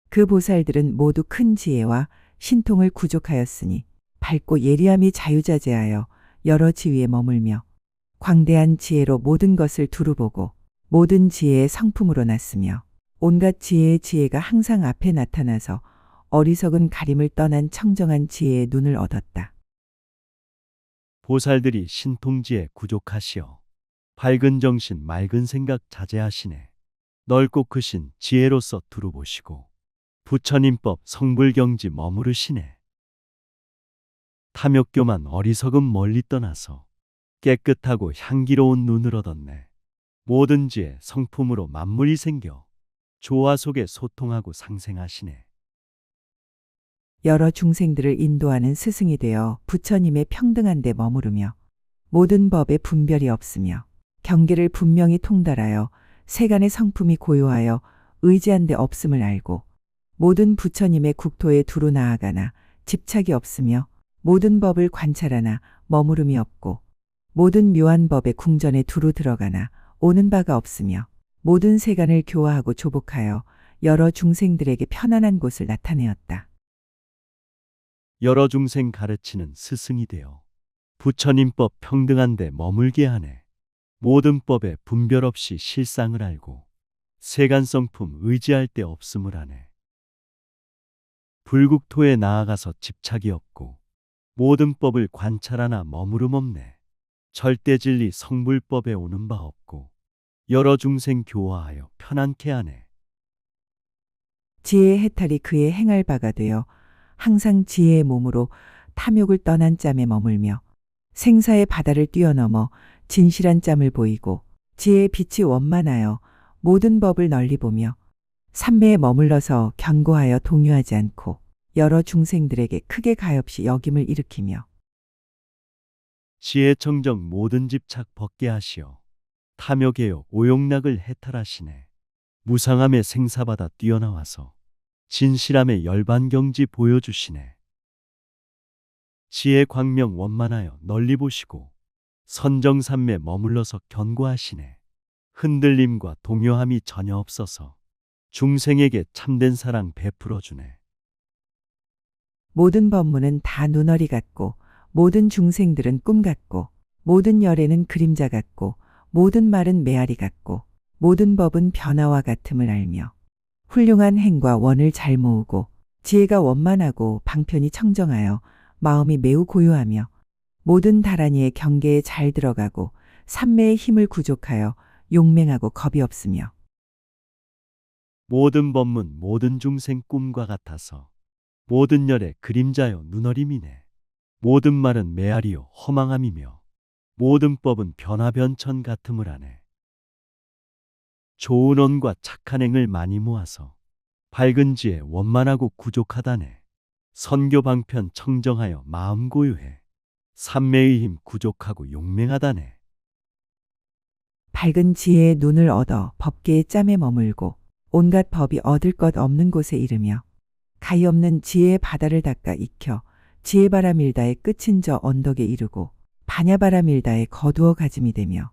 그 보살들은 모두 큰 지혜와 신통을 구족하였으니 밝고 예리함이 자유자재하여 여러 지위에 머물며 광대한 지혜로 모든 것을 두루보고 모든 지혜의 성품으로 났으며 온갖 지혜의 지혜가 항상 앞에 나타나서 어리석은 가림을 떠난 청정한 지혜의 눈을 얻었다. 보살들이 신통지에 구족하시어 밝은 정신 맑은 생각 자제하시네. 넓고 크신 지혜로서 두루보시고 부처님법 성불경지 머무르시네. 탐욕교만 어리석음 멀리 떠나서 깨끗하고 향기로운 눈을 얻었네. 모든 지혜 성품으로 만물이 생겨 조화 속에 소통하고 상생하시네. 여러 중생들을 인도하는 스승이 되어 부처님의 평등한 데 머무르며 모든 법에 분별이 없으며 경계를 분명히 통달하여 세간의 성품이 고요하여 의지한 데 없음을 알고 모든 부처님의 국토에 두루 나아가나 집착이 없으며 모든 법을 관찰하나 머무름이 없고 모든 묘한 법의 궁전에 두루 들어가나 오는 바가 없으며 모든 세간을 교화하고 조복하여 여러 중생들에게 편안한 곳을 나타내었다. 여러 중생 가르치는 스승이 되어 부처님법 평등한 데 머물게 하네. 모든 법에 분별 없이 실상을 알고 세간성품 의지할 데 없음을 하네. 불국토에 나아가서 집착이 없고 모든 법을 관찰하나 머무름 없네. 절대 진리 성불법에 오는 바 없고 여러 중생 교화하여 편안케 하네. 지혜의 해탈이 그의 행할 바가 되어 항상 지혜의 몸으로 탐욕을 떠난 짬에 머물며 생사의 바다를 뛰어넘어 진실한 짬을 보이고 지혜의 빛이 원만하여 모든 법을 널리 보며 삼매에 머물러서 견고하여 동요하지 않고 여러 중생들에게 크게 가엾이 역임을 일으키며 지혜 청정 모든 집착 벗게 하시어 탐욕에요 오욕락을 해탈하시네. 무상함의 생사바다 뛰어나와서 진실함의 열반경지 보여주시네. 지혜 광명 원만하여 널리 보시고 선정삼매 머물러서 견고하시네. 흔들림과 동요함이 전혀 없어서 중생에게 참된 사랑 베풀어 주네. 모든 법문은 다 눈어리 같고 모든 중생들은 꿈 같고 모든 열애는 그림자 같고 모든 말은 메아리 같고 모든 법은 변화와 같음을 알며 훌륭한 행과 원을 잘 모으고 지혜가 원만하고 방편이 청정하여 마음이 매우 고요하며 모든 다란이의 경계에 잘 들어가고 삼매의 힘을 구족하여 용맹하고 겁이 없으며 모든 법문 모든 중생 꿈과 같아서 모든 열의 그림자여 눈어림이네. 모든 말은 메아리요 허망함이며 모든 법은 변화변천 같음을 하네. 좋은 언과 착한 행을 많이 모아서 밝은 지혜 원만하고 구족하다네. 선교 방편 청정하여 마음 고요해. 삼매의 힘 구족하고 용맹하다네. 밝은 지혜의 눈을 얻어 법계의 짬에 머물고 온갖 법이 얻을 것 없는 곳에 이르며 가히 없는 지혜의 바다를 닦아 익혀 지혜바라밀다의 끝인 저 언덕에 이르고 반야바라밀다의 거두어 가짐이 되며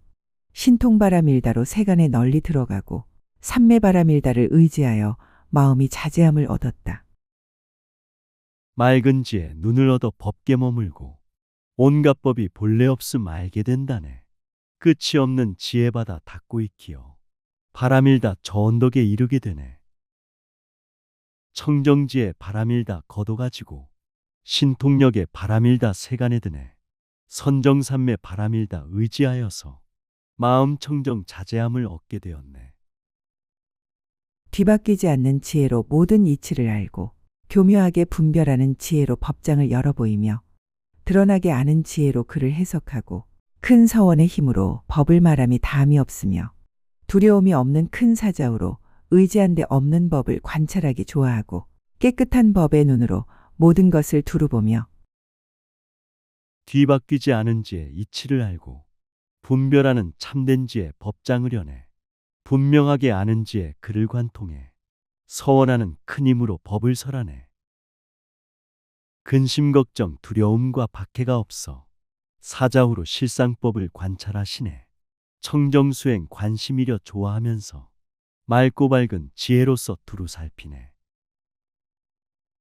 신통바라밀다로 세간에 널리 들어가고 삼매바라밀다를 의지하여 마음이 자제함을 얻었다. 맑은 지혜 눈을 얻어 법계 머물고 온갖 법이 본래 없음 알게 된다네. 끝이 없는 지혜바다 닦고 익히어 바라밀다 저 언덕에 이르게 되네. 청정지에 바라밀다 걷어가지고 신통력에 바라밀다 세간에 드네. 선정삼매 바라밀다 의지하여서 마음 청정 자제함을 얻게 되었네. 뒤바뀌지 않는 지혜로 모든 이치를 알고 교묘하게 분별하는 지혜로 법장을 열어 보이며 드러나게 아는 지혜로 글을 해석하고 큰 서원의 힘으로 법을 말함이 다함이 없으며 두려움이 없는 큰 사자우로 의지한 데 없는 법을 관찰하기 좋아하고 깨끗한 법의 눈으로 모든 것을 두루 보며 뒤바뀌지 않은 지의 이치를 알고 분별하는 참된 지의 법장을 연해 분명하게 아는 지의 글을 관통해 서원하는 큰 힘으로 법을 설하네. 근심 걱정 두려움과 박해가 없어 사자후로 실상법을 관찰하시네. 청정수행 관심이려 좋아하면서 맑고 밝은 지혜로서 두루 살피네.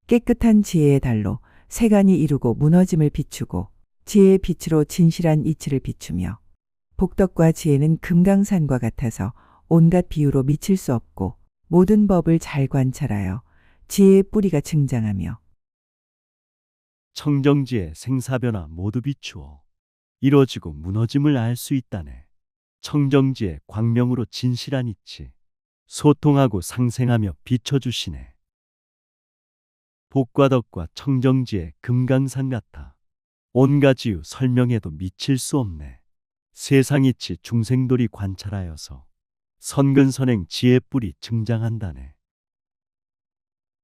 깨끗한 지혜의 달로 세간이 이루고 무너짐을 비추고 지혜의 빛으로 진실한 이치를 비추며 복덕과 지혜는 금강산과 같아서 온갖 비유로 미칠 수 없고 모든 법을 잘 관찰하여 지혜의 뿌리가 증장하며 청정지의 생사변화 모두 비추어 이뤄지고 무너짐을 알 수 있다네. 청정지의 광명으로 진실한 이치 소통하고 상생하며 비춰주시네. 복과 덕과 청정지의 금강산 같아. 온가지유 설명해도 미칠 수 없네. 세상이치 중생돌이 관찰하여서 선근선행 지혜 뿔이 증장한다네.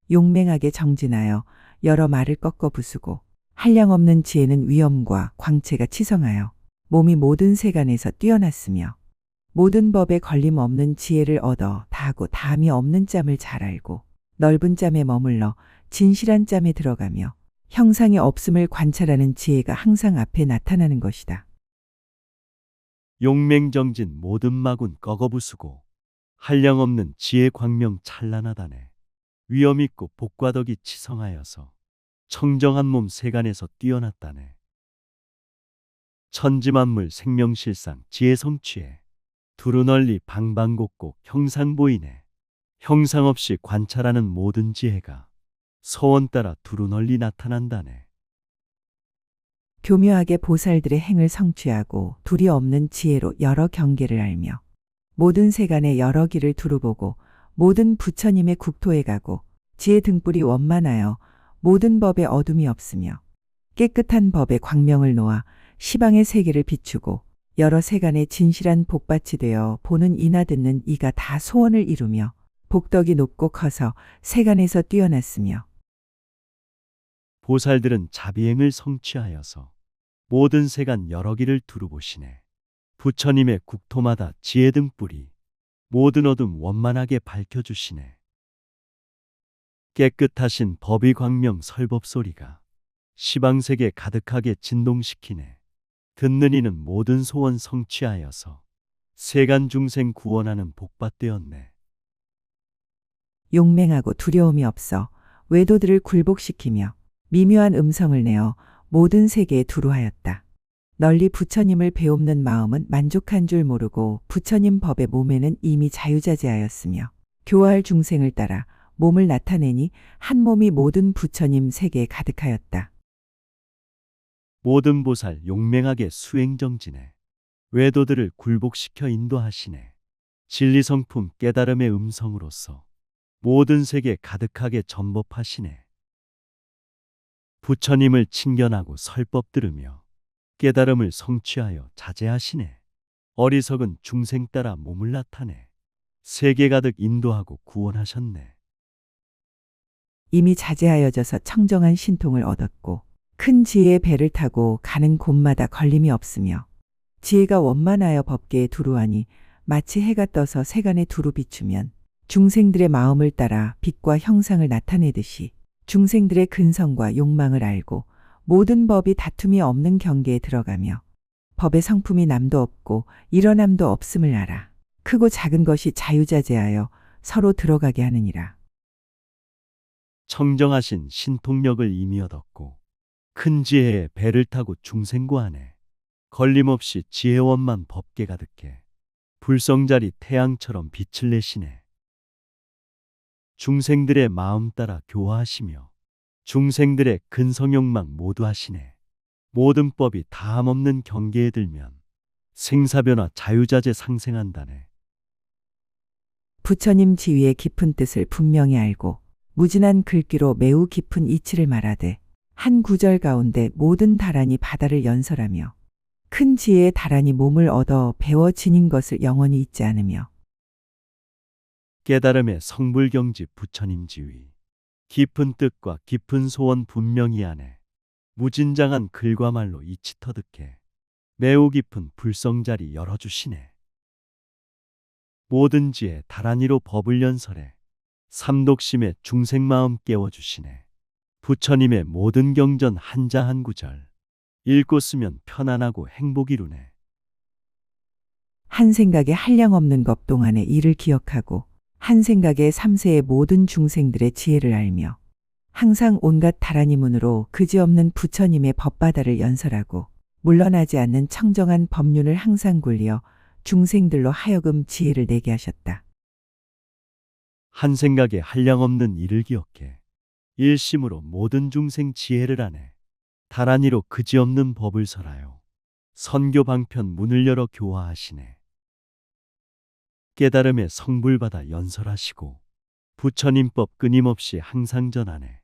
용맹하게 정진하여 여러 말을 꺾어 부수고 한량없는 지혜는 위엄과 광채가 치성하여 몸이 모든 세간에서 뛰어났으며 모든 법에 걸림 없는 지혜를 얻어 다하고 다함이 없는 짬을 잘 알고 넓은 짬에 머물러 진실한 짬에 들어가며 형상이 없음을 관찰하는 지혜가 항상 앞에 나타나는 것이다. 용맹정진 모든 마군 꺾어부수고 한량없는 지혜 광명 찬란하다네. 위엄 있고 복과 덕이 치성하여서 청정한 몸 세간에서 뛰어났다네. 천지만물 생명실상 지혜 성취해 두루 널리 방방곡곡 형상 보이네. 형상 없이 관찰하는 모든 지혜가 서원 따라 두루 널리 나타난다네. 교묘하게 보살들의 행을 성취하고 둘이 없는 지혜로 여러 경계를 알며 모든 세간의 여러 길을 두루보고 모든 부처님의 국토에 가고 지혜 등불이 원만하여 모든 법에 어둠이 없으며 깨끗한 법에 광명을 놓아 시방의 세계를 비추고 여러 세간의 진실한 복밭이 되어 보는 이나 듣는 이가 다 소원을 이루며 복덕이 높고 커서 세간에서 뛰어났으며 보살들은 자비행을 성취하여서 모든 세간 여러 길을 두루보시네. 부처님의 국토마다 지혜 등불이 모든 어둠 원만하게 밝혀주시네. 깨끗하신 법의 광명 설법 소리가 시방세계 가득하게 진동시키네. 듣는 이는 모든 소원 성취하여서 세간 중생 구원하는 복받되었네. 용맹하고 두려움이 없어 외도들을 굴복시키며 미묘한 음성을 내어 모든 세계에 두루하였다. 널리 부처님을 배웁는 마음은 만족한 줄 모르고 부처님 법의 몸에는 이미 자유자재하였으며 교화할 중생을 따라 몸을 나타내니 한 몸이 모든 부처님 세계에 가득하였다. 모든 보살 용맹하게 수행정진해 외도들을 굴복시켜 인도하시네. 진리성품 깨달음의 음성으로서 모든 세계 가득하게 전법하시네. 부처님을 친견하고 설법 들으며 깨달음을 성취하여 자제하시네. 어리석은 중생 따라 몸을 나타내 세계 가득 인도하고 구원하셨네. 이미 자제하여져서 청정한 신통을 얻었고 큰 지혜의 배를 타고 가는 곳마다 걸림이 없으며 지혜가 원만하여 법계에 두루하니 마치 해가 떠서 세간에 두루 비추면 중생들의 마음을 따라 빛과 형상을 나타내듯이 중생들의 근성과 욕망을 알고 모든 법이 다툼이 없는 경계에 들어가며 법의 성품이 남도 없고 일어남도 없음을 알아 크고 작은 것이 자유자재하여 서로 들어가게 하느니라. 청정하신 신통력을 이미 얻었고 큰 지혜의 배를 타고 중생구하네. 걸림없이 지혜원만 법계 가득해 불성자리 태양처럼 빛을 내시네. 중생들의 마음 따라 교화하시며 중생들의 근성욕망 모두 하시네. 모든 법이 다함없는 경계에 들면 생사변화 자유자재 상생한다네. 부처님 지위의 깊은 뜻을 분명히 알고 무진한 글귀로 매우 깊은 이치를 말하되 한 구절 가운데 모든 다란이 바다를 연설하며 큰 지혜의 다란이 몸을 얻어 배워 지닌 것을 영원히 잊지 않으며 깨달음의 성불경지 부처님 지위 깊은 뜻과 깊은 소원 분명히 하네. 무진장한 글과 말로 이치 터득해 매우 깊은 불성자리 열어주시네. 모든 지혜 다란이로 법을 연설해 삼독심의 중생마음 깨워주시네. 부처님의 모든 경전 한자 한 구절 읽고 쓰면 편안하고 행복 이루네. 한 생각에 한량없는 것 동안의 일을 기억하고 한 생각에 삼세의 모든 중생들의 지혜를 알며 항상 온갖 다란이 문으로 그지없는 부처님의 법바다를 연설하고 물러나지 않는 청정한 법륜을 항상 굴려 중생들로 하여금 지혜를 내게 하셨다. 한 생각에 한량없는 일을 기억해 일심으로 모든 중생 지혜를 하네. 다란이로 그지없는 법을 설하여 선교 방편 문을 열어 교화하시네. 깨달음의 성불받아 연설하시고 부처님법 끊임없이 항상 전하네.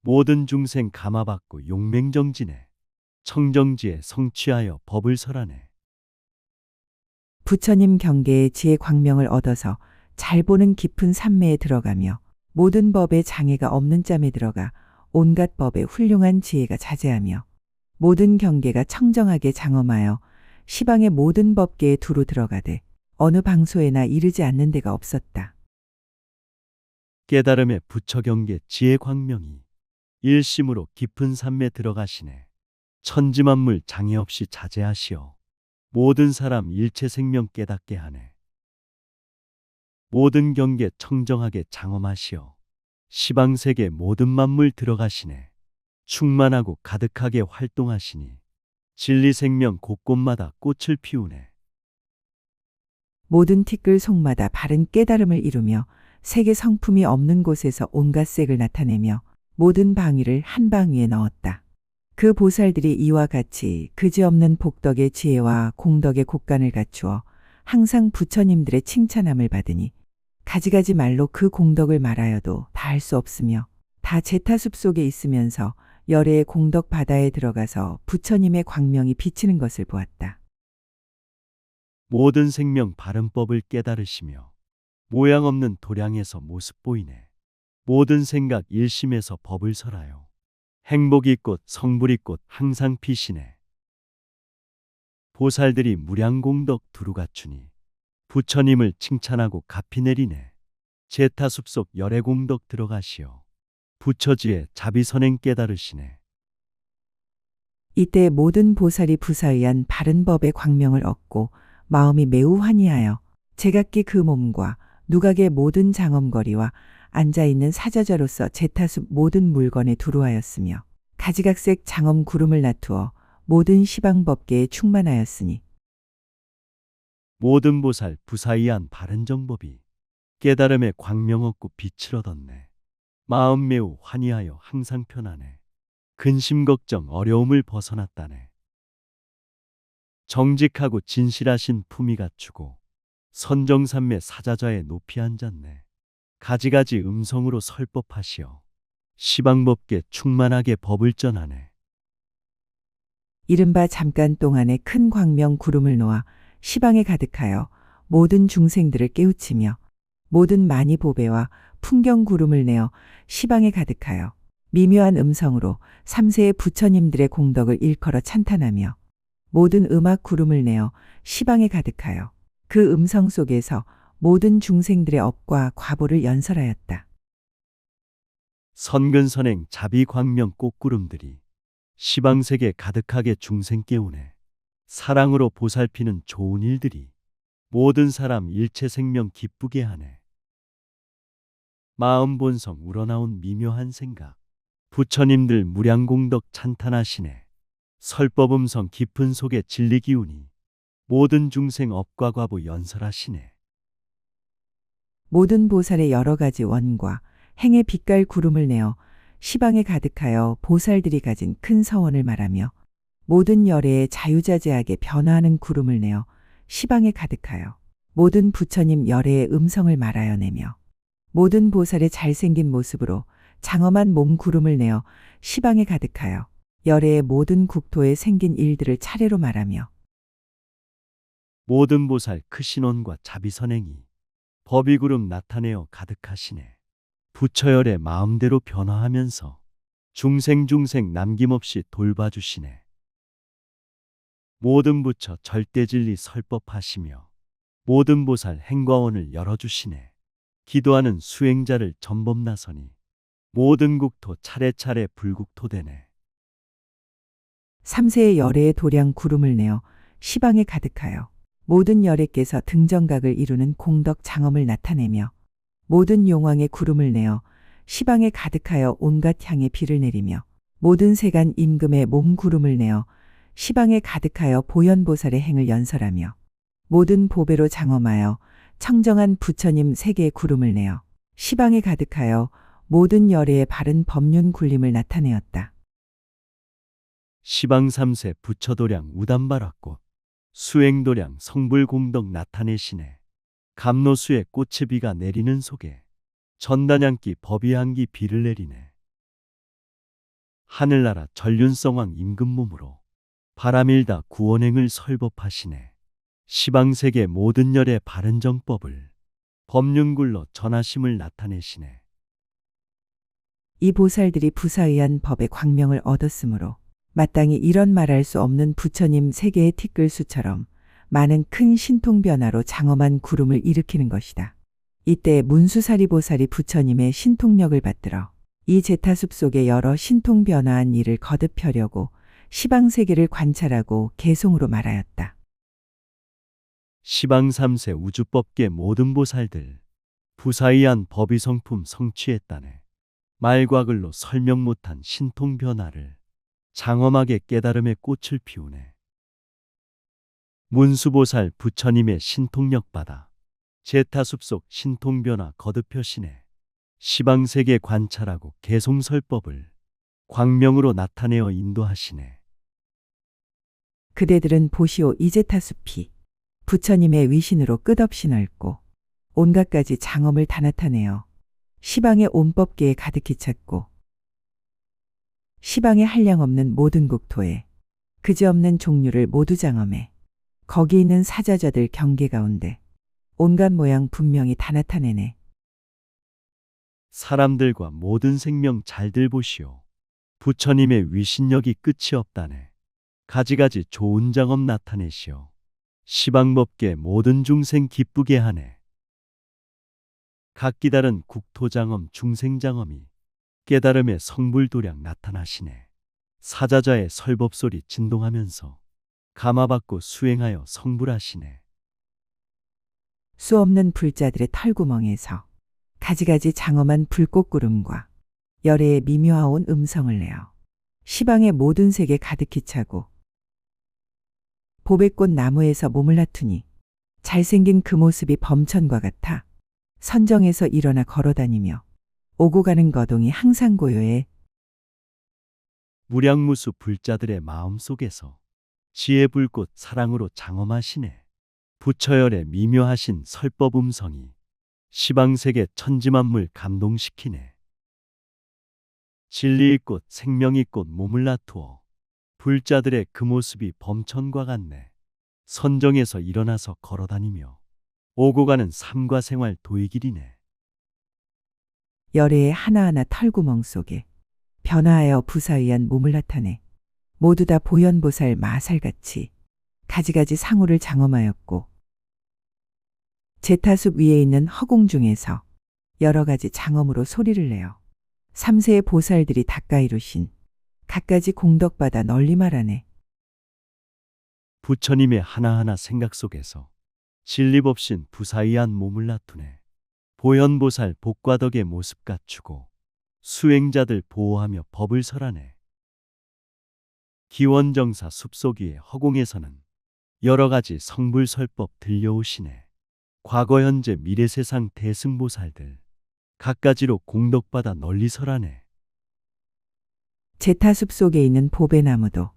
모든 중생 감화받고 용맹정진해 청정지에 성취하여 법을 설하네. 부처님 경계의 지혜 광명을 얻어서 잘 보는 깊은 산매에 들어가며 모든 법에 장애가 없는 짬에 들어가 온갖 법에 훌륭한 지혜가 자제하며 모든 경계가 청정하게 장엄하여 시방의 모든 법계에 두루 들어가되 어느 방소에나 이르지 않는 데가 없었다. 깨달음의 부처경계 지혜 광명이 일심으로 깊은 산매 들어가시네. 천지만물 장애 없이 자제하시어 모든 사람 일체 생명 깨닫게 하네. 모든 경계 청정하게 장엄하시어 시방세계 모든 만물 들어가시네. 충만하고 가득하게 활동하시니 진리 생명 곳곳마다 꽃을 피우네. 모든 티끌 속마다 바른 깨달음을 이루며 세계 성품이 없는 곳에서 온갖 색을 나타내며 모든 방위를 한 방위에 넣었다. 그 보살들이 이와 같이 그지없는 복덕의 지혜와 공덕의 곳간을 갖추어 항상 부처님들의 칭찬함을 받으니 가지가지 말로 그 공덕을 말하여도 다 할 수 없으며 다 제타숲 속에 있으면서 열애의 공덕 바다에 들어가서 부처님의 광명이 비치는 것을 보았다. 모든 생명 바른 법을 깨달으시며 모양 없는 도량에서 모습 보이네. 모든 생각 일심에서 법을 설하여 행복이 꽃 성불이 꽃 항상 피시네. 보살들이 무량공덕 두루 갖추니 부처님을 칭찬하고 갚이 내리네. 제타숲속 열애공덕 들어가시어 부처지에 자비선행 깨달으시네. 이때 모든 보살이 부사의한 바른 법의 광명을 얻고 마음이 매우 환희하여 제각기 그 몸과 누각의 모든 장엄거리와 앉아있는 사저자로서 제타숲 모든 물건에 두루하였으며 가지각색 장엄 구름을 나투어 모든 시방법계에 충만하였으니 모든 보살 부사의한 바른 정법이 깨달음의 광명 얻고 빛을 얻었네. 마음 매우 환희하여 항상 편하네. 근심 걱정 어려움을 벗어났다네. 정직하고 진실하신 품위 갖추고 선정삼매 사자자에 높이 앉았네. 가지가지 음성으로 설법하시어 시방법계 충만하게 법을 전하네. 이른바 잠깐 동안에 큰 광명 구름을 놓아 시방에 가득하여 모든 중생들을 깨우치며 모든 많이 보배와 풍경 구름을 내어 시방에 가득하여 미묘한 음성으로 삼세의 부처님들의 공덕을 일컬어 찬탄하며 모든 음악 구름을 내어 시방에 가득하여 그 음성 속에서 모든 중생들의 업과 과보를 연설하였다. 선근선행 자비광명 꽃구름들이 시방세계 가득하게 중생 깨우네. 사랑으로 보살피는 좋은 일들이 모든 사람 일체 생명 기쁘게 하네. 마음 본성 우러나온 미묘한 생각 부처님들 무량공덕 찬탄하시네. 설법음성 깊은 속에 진리 기운이 모든 중생 업과 과보 연설하시네. 모든 보살의 여러 가지 원과 행의 빛깔 구름을 내어 시방에 가득하여 보살들이 가진 큰 서원을 말하며 모든 열애에 자유자재하게 변화하는 구름을 내어 시방에 가득하여 모든 부처님 열애의 음성을 말하여 내며 모든 보살의 잘생긴 모습으로 장엄한 몸 구름을 내어 시방에 가득하여 열애의 모든 국토에 생긴 일들을 차례로 말하며 모든 보살 크신 원과 자비선행이 법이구름 나타내어 가득하시네. 부처열의 마음대로 변화하면서 중생 남김없이 돌봐주시네. 모든 부처 절대진리 설법하시며 모든 보살 행과원을 열어주시네. 기도하는 수행자를 전범나서니 모든 국토 차례차례 불국토되네. 삼세의 열애의 도량 구름을 내어 시방에 가득하여 모든 열애께서 등정각을 이루는 공덕 장엄을 나타내며 모든 용왕의 구름을 내어 시방에 가득하여 온갖 향의 비를 내리며 모든 세간 임금의 몸 구름을 내어 시방에 가득하여 보현보살의 행을 연설하며 모든 보배로 장엄하여 청정한 부처님 세계의 구름을 내어 시방에 가득하여 모든 열애의 바른 법륜 굴림을 나타내었다. 시방삼세 부처도량 우담바라꽃 수행도량 성불공덕 나타내시네. 감로수에 꽃의 비가 내리는 속에 전단향기 법이향기 비를 내리네. 하늘나라 전륜성왕 임금몸으로 바람일다 구원행을 설법하시네. 시방세계 모든 열의 바른 정법을 법륜굴로 전하심을 나타내시네. 이 보살들이 부사의한 법의 광명을 얻었으므로 마땅히 이런 말할 수 없는 부처님 세계의 티끌수처럼 많은 큰 신통 변화로 장엄한 구름을 일으키는 것이다. 이때 문수사리 보살이 부처님의 신통력을 받들어 이 제타숲 속에 여러 신통 변화한 일을 거듭하려고 시방세계를 관찰하고 개송으로 말하였다. 시방 3세 우주법계 모든 보살들 부사의한 법의 성품 성취했다네. 말과 글로 설명 못한 신통 변화를 장엄하게 깨달음의 꽃을 피우네. 문수보살 부처님의 신통력 받아 제타숲 속 신통 변화 거듭하시네. 시방세계 관찰하고 개송설법을 광명으로 나타내어 인도하시네. 그대들은 보시오 이제타숲이 부처님의 위신으로 끝없이 넓고 온갖 가지 장엄을 다 나타내어 시방의 온법계에 가득히 찼고 시방의 한량없는 모든 국토에 그지없는 종류를 모두 장엄해 거기 있는 사자자들 경계 가운데 온갖 모양 분명히 다 나타내네. 사람들과 모든 생명 잘들 보시오. 부처님의 위신력이 끝이 없다네. 가지가지 좋은 장엄 나타내시오. 시방법계 모든 중생 기쁘게 하네. 각기 다른 국토장엄 중생장엄이 깨달음의 성불도량 나타나시네. 사자자의 설법소리 진동하면서 감화받고 수행하여 성불하시네. 수 없는 불자들의 털구멍에서 가지가지 장엄한 불꽃구름과 열애의 미묘하온 음성을 내어 시방의 모든 색에 가득히 차고 보배꽃 나무에서 몸을 놔두니 잘생긴 그 모습이 범천과 같아 선정에서 일어나 걸어다니며 오고 가는 거동이 항상 고요해. 무량무수 불자들의 마음속에서 지혜 불꽃 사랑으로 장엄하시네. 부처열의 미묘하신 설법 음성이 시방세계 천지만물 감동시키네. 진리의 꽃 생명의 꽃 몸을 놔두어 불자들의 그 모습이 범천과 같네. 선정에서 일어나서 걸어다니며 오고 가는 삶과 생활 도의길이네. 열애의 하나하나 털구멍 속에 변화하여 부사의한 몸을 나타내 모두 다 보현보살 마살같이 가지가지 상호를 장엄하였고 제타숲 위에 있는 허공 중에서 여러 가지 장엄으로 소리를 내어 3세의 보살들이 닦아 이루신 갖가지 공덕받아 널리 말하네. 부처님의 하나하나 생각 속에서 진리법신 부사의한 몸을 놔두네. 보현보살 복과덕의 모습 갖추고 수행자들 보호하며 법을 설하네. 기원정사 숲속 위의 허공에서는 여러 가지 성불설법 들려오시네. 과거 현재 미래 세상 대승보살들 갖가지로 공덕받아 널리 설하네. 제타숲 속에 있는 보배나무도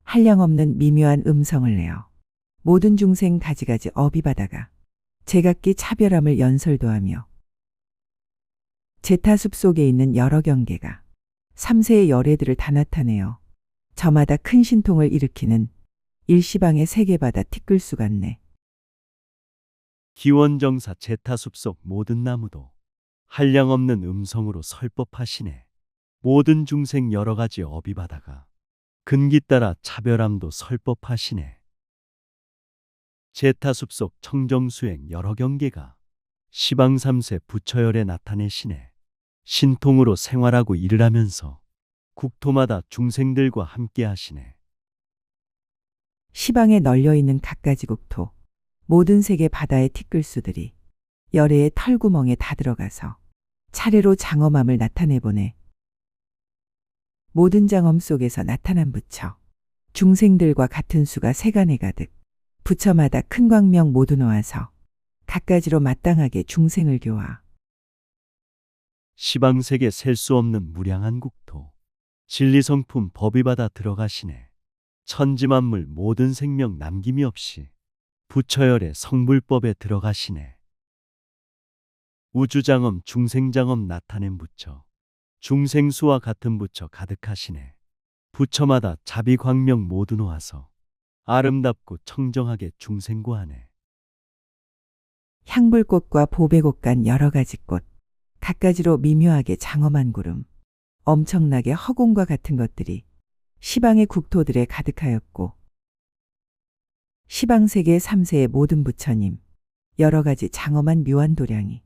한량없는 미묘한 음성을 내어 모든 중생 가지가지 어비바다가 제각기 차별함을 연설도하며 제타숲 속에 있는 여러 경계가 3세의 열애들을 다 나타내어 저마다 큰 신통을 일으키는 일시방의 세계바다 티끌수 같네. 기원정사 제타숲 속 모든 나무도 한량없는 음성으로 설법하시네. 모든 중생 여러 가지 어비바다가 근기 따라 차별함도 설법하시네. 제타숲 속 청정수행 여러 경계가 시방 3세 부처열에 나타내시네. 신통으로 생활하고 일을 하면서 국토마다 중생들과 함께 하시네. 시방에 널려있는 갖가지 국토 모든 세계 바다의 티끌수들이 열애의 털구멍에 다 들어가서 차례로 장엄함을 나타내보네. 모든 장엄 속에서 나타난 부처 중생들과 같은 수가 세간에 가득 부처마다 큰 광명 모두 놓아서 갖가지로 마땅하게 중생을 교화. 시방세계 셀 수 없는 무량한 국토 진리성품 법의바다 들어가시네. 천지만물 모든 생명 남김이 없이 부처열의 성불법에 들어가시네. 우주장엄 중생장엄 나타낸 부처 중생수와 같은 부처 가득하시네. 부처마다 자비광명 모두 놓아서 아름답고 청정하게 중생고하네. 향불꽃과 보배꽃 간 여러 가지 꽃, 갖가지로 미묘하게 장엄한 구름, 엄청나게 허공과 같은 것들이 시방의 국토들에 가득하였고, 시방세계 3세의 모든 부처님, 여러 가지 장엄한 묘한 도량이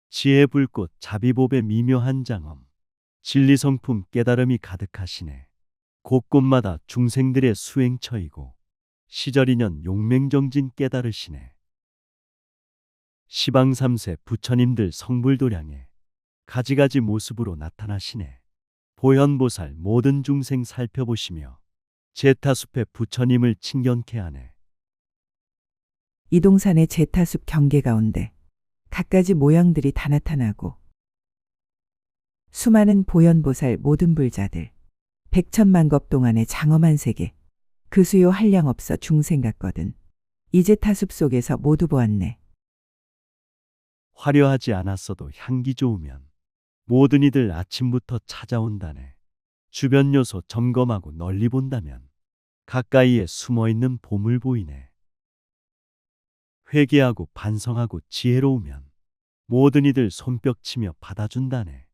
지혜 불꽃 자비보배 미묘한 장엄, 진리성품 깨달음이 가득하시네. 곳곳마다 중생들의 수행처이고 시절인연 용맹정진 깨달으시네. 시방 3세 부처님들 성불도량에 가지가지 모습으로 나타나시네. 보현보살 모든 중생 살펴보시며 제타숲의 부처님을 친견케 하네. 이동산의 제타숲 경계 가운데 갖가지 모양들이 다 나타나고, 수많은 보현보살 모든 불자들, 백천만겁 동안의 장엄한 세계, 그 수요 한량 없어 중생 같거든. 이제 타숲 속에서 모두 보았네. 화려하지 않았어도 향기 좋으면 모든 이들 아침부터 찾아온다네. 주변 요소 점검하고 널리 본다면 가까이에 숨어있는 보물 보이네. 회개하고 반성하고 지혜로우면 모든 이들 손뼉치며 받아준다네.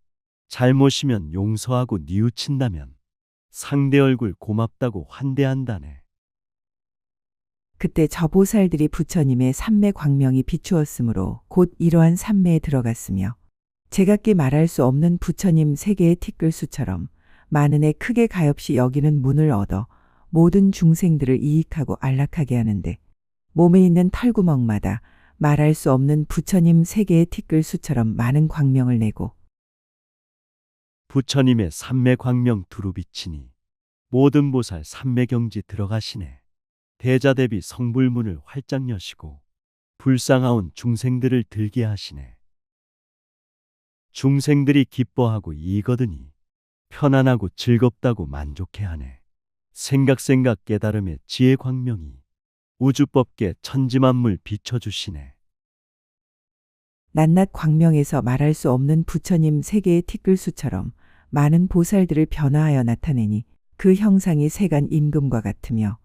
잘못이면 용서하고 뉘우친다면 상대 얼굴 고맙다고 환대한다네. 그때 저 보살들이 부처님의 삼매 광명이 비추었으므로 곧 이러한 삼매에 들어갔으며, 제각기 말할 수 없는 부처님 세계의 티끌수처럼 많은 애 크게 가엾이 여기는 문을 얻어 모든 중생들을 이익하고 안락하게 하는데, 몸에 있는 털구멍마다 말할 수 없는 부처님 세계의 티끌수처럼 많은 광명을 내고, 부처님의 삼매 광명 두루 비치니 모든 보살 삼매 경지 들어가시네. 대자대비 성불문을 활짝 여시고 불쌍하온 중생들을 들게 하시네. 중생들이 기뻐하고 이거드니 편안하고 즐겁다고 만족해하네. 생각 깨달음의 지혜 광명이 우주법계 천지만물 비춰주시네. 낱낱 광명에서 말할 수 없는 부처님 세계의 티끌수처럼 많은 보살들을 변화하여 나타내니, 그 형상이 세간 임금과 같으며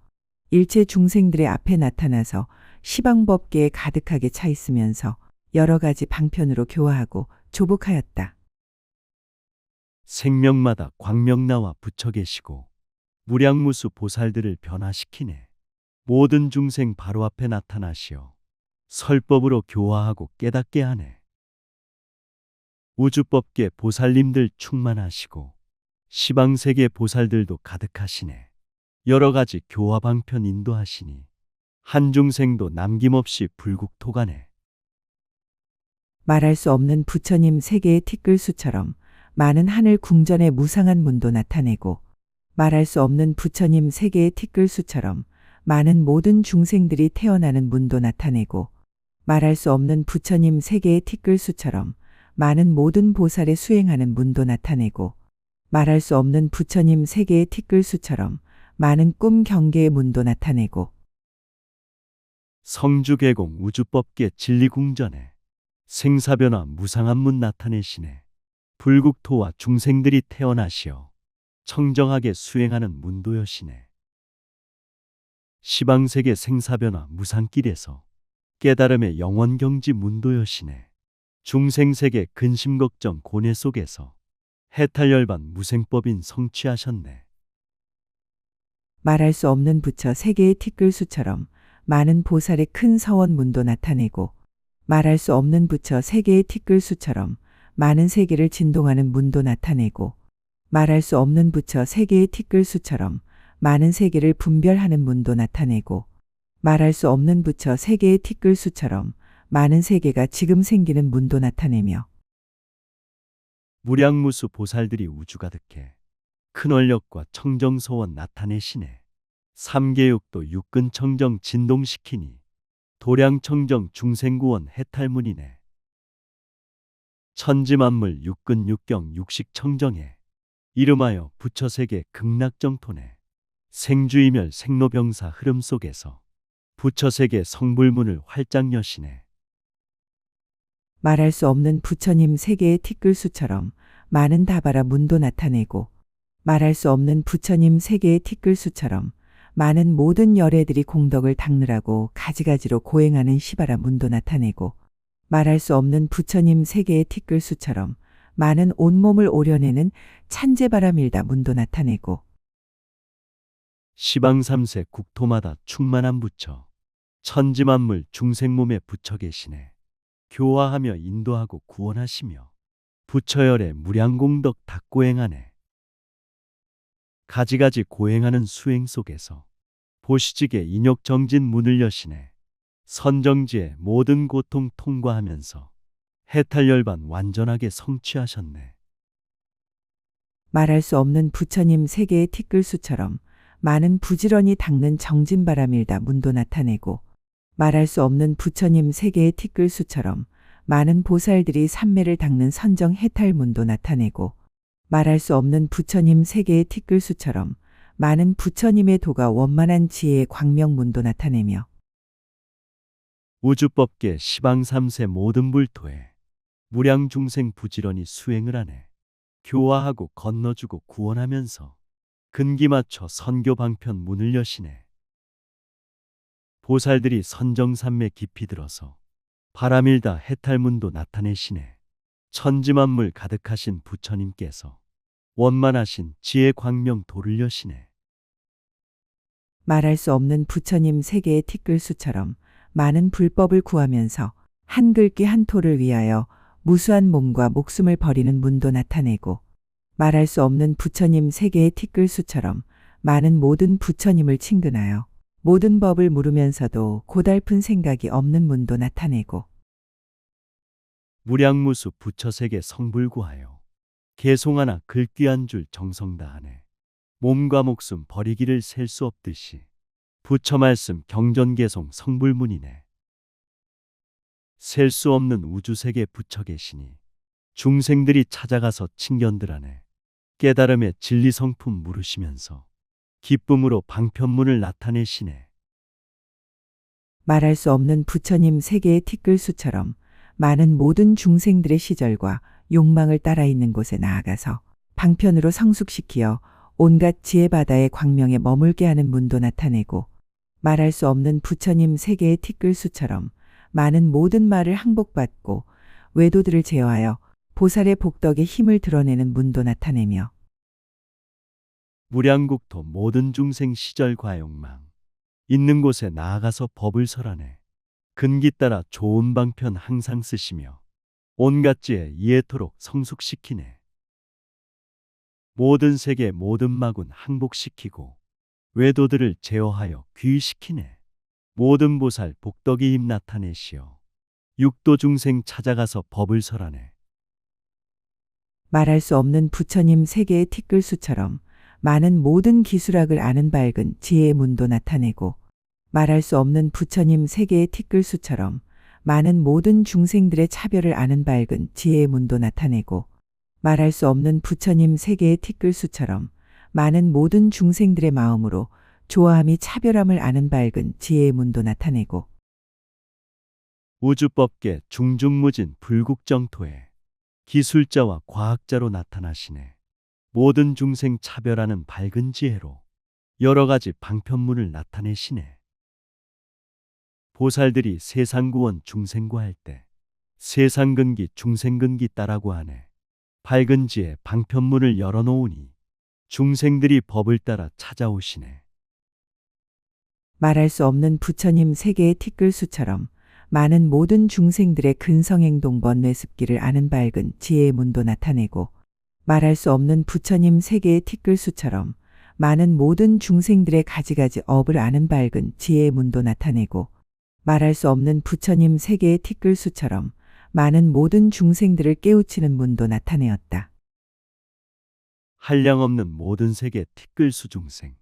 일체 중생들의 앞에 나타나서 시방법계에 가득하게 차 있으면서 여러 가지 방편으로 교화하고 조복하였다. 생명마다 광명 나와 붙여 계시고 무량무수 보살들을 변화시키네. 모든 중생 바로 앞에 나타나시어 설법으로 교화하고 깨닫게 하네. 우주법계 보살님들 충만하시고 시방세계 보살들도 가득하시네. 여러 가지 교화 방편 인도하시니 한 중생도 남김없이 불국토가네. 말할 수 없는 부처님 세계의 티끌수처럼 많은 하늘 궁전의 무상한 문도 나타내고, 말할 수 없는 부처님 세계의 티끌수처럼 많은 모든 중생들이 태어나는 문도 나타내고, 말할 수 없는 부처님 세계의 티끌수처럼 많은 모든 보살의 수행하는 문도 나타내고, 말할 수 없는 부처님 세계의 티끌수처럼 많은 꿈 경계의 문도 나타내고, 성주계공 우주법계 진리궁전에 생사변화 무상한 문 나타내시네. 불국토와 중생들이 태어나시어 청정하게 수행하는 문도여시네. 시방세계 생사변화 무상길에서 깨달음의 영원경지 문도여시네. 중생세계 근심걱정 고뇌 속에서 해탈열반 무생법인 성취하셨네. 말할 수 없는 부처 세계의 티끌수처럼 많은 보살의 큰 서원 문도 나타내고, 말할 수 없는 부처 세계의 티끌수처럼 많은 세계를 진동하는 문도 나타내고, 말할 수 없는 부처 세계의 티끌수처럼 많은 세계를 분별하는 문도 나타내고, 말할 수 없는 부처 세계의 티끌수처럼 많은 세계가 지금 생기는 문도 나타내며, 무량무수 보살들이 우주 가득해 큰 원력과 청정소원 나타내시네. 삼계육도 육근 청정 진동시키니 도량청정 중생구원 해탈문이네. 천지만물 육근 육경 육식청정에 이름하여 부처세계 극락정토네. 생주이멸 생로병사 흐름 속에서 부처세계 성불문을 활짝 여시네. 말할 수 없는 부처님 세계의 티끌수처럼 많은 다바라 문도 나타내고, 말할 수 없는 부처님 세계의 티끌수처럼 많은 모든 열애들이 공덕을 닦느라고 가지가지로 고행하는 시바라 문도 나타내고, 말할 수 없는 부처님 세계의 티끌수처럼 많은 온몸을 오려내는 찬제바라밀다 문도 나타내고, 시방 3세 국토마다 충만한 부처, 천지만물 중생 몸에 부처 계시네. 교화하며 인도하고 구원하시며 부처열의 무량공덕 닦고행하네. 가지가지 고행하는 수행 속에서 보시직의 인욕정진 문을 여시네. 선정지의 모든 고통 통과하면서 해탈열반 완전하게 성취하셨네. 말할 수 없는 부처님 세계의 티끌수처럼 많은 부지런히 닦는 정진바라밀다 문도 나타내고, 말할 수 없는 부처님 세계의 티끌수처럼 많은 보살들이 삼매를 닦는 선정 해탈 문도 나타내고, 말할 수 없는 부처님 세계의 티끌수처럼 많은 부처님의 도가 원만한 지혜의 광명문도 나타내며, 우주법계 시방 3세 모든 불토에 무량중생 부지런히 수행을 하네. 교화하고 건너주고 구원하면서 근기 맞춰 선교 방편 문을 여시네. 보살들이 선정산매 깊이 들어서 바라밀다 해탈문도 나타내시네. 천지만물 가득하신 부처님께서 원만하신 지혜 광명 도를 여시네. 말할 수 없는 부처님 세계의 티끌수처럼 많은 불법을 구하면서 한 글귀 한 토를 위하여 무수한 몸과 목숨을 버리는 문도 나타내고, 말할 수 없는 부처님 세계의 티끌수처럼 많은 모든 부처님을 친근하여 모든 법을 물으면서도 고달픈 생각이 없는 문도 나타내고, 무량무수 부처세계 성불구하여 개송하나 글귀 한 줄 정성 다하네. 몸과 목숨 버리기를 셀 수 없듯이 부처 말씀 경전개송 성불문이네. 셀 수 없는 우주세계 부처 계시니 중생들이 찾아가서 친견들하네. 깨달음의 진리 성품 물으시면서 기쁨으로 방편문을 나타내시네. 말할 수 없는 부처님 세계의 티끌수처럼 많은 모든 중생들의 시절과 욕망을 따라 있는 곳에 나아가서 방편으로 성숙시키어 온갖 지혜바다의 광명에 머물게 하는 문도 나타내고, 말할 수 없는 부처님 세계의 티끌수처럼 많은 모든 말을 항복받고 외도들을 제어하여 보살의 복덕의 힘을 드러내는 문도 나타내며, 무량국토 모든 중생 시절 과욕망 있는 곳에 나아가서 법을 설하네. 근기 따라 좋은 방편 항상 쓰시며 온갖 지혜 이해토록 성숙시키네. 모든 세계 모든 마군 항복시키고 외도들을 제어하여 귀의시키네. 모든 보살 복덕의 힘 나타내시어 육도 중생 찾아가서 법을 설하네. 말할 수 없는 부처님 세계의 티끌수처럼 많은 모든 기술학을 아는 밝은 지혜의 문도 나타내고, 말할 수 없는 부처님 세계의 티끌수처럼 많은 모든 중생들의 차별을 아는 밝은 지혜의 문도 나타내고, 말할 수 없는 부처님 세계의 티끌수처럼 많은 모든 중생들의 마음으로 좋아함이 차별함을 아는 밝은 지혜의 문도 나타내고, 우주법계 중중무진 불국정토에 기술자와 과학자로 나타나시네. 모든 중생 차별하는 밝은 지혜로 여러 가지 방편문을 나타내시네. 보살들이 세상구원 중생구할 때 세상근기 중생근기 따라고 하네. 밝은 지혜 방편문을 열어놓으니 중생들이 법을 따라 찾아오시네. 말할 수 없는 부처님 세계의 티끌수처럼 많은 모든 중생들의 근성행동 번뇌습기를 아는 밝은 지혜의 문도 나타내고, 말할 수 없는 부처님 세계의 티끌수처럼 많은 모든 중생들의 가지가지 업을 아는 밝은 지혜의 문도 나타내고, 말할 수 없는 부처님 세계의 티끌수처럼 많은 모든 중생들을 깨우치는 문도 나타내었다. 한량없는 모든 세계 티끌수 중생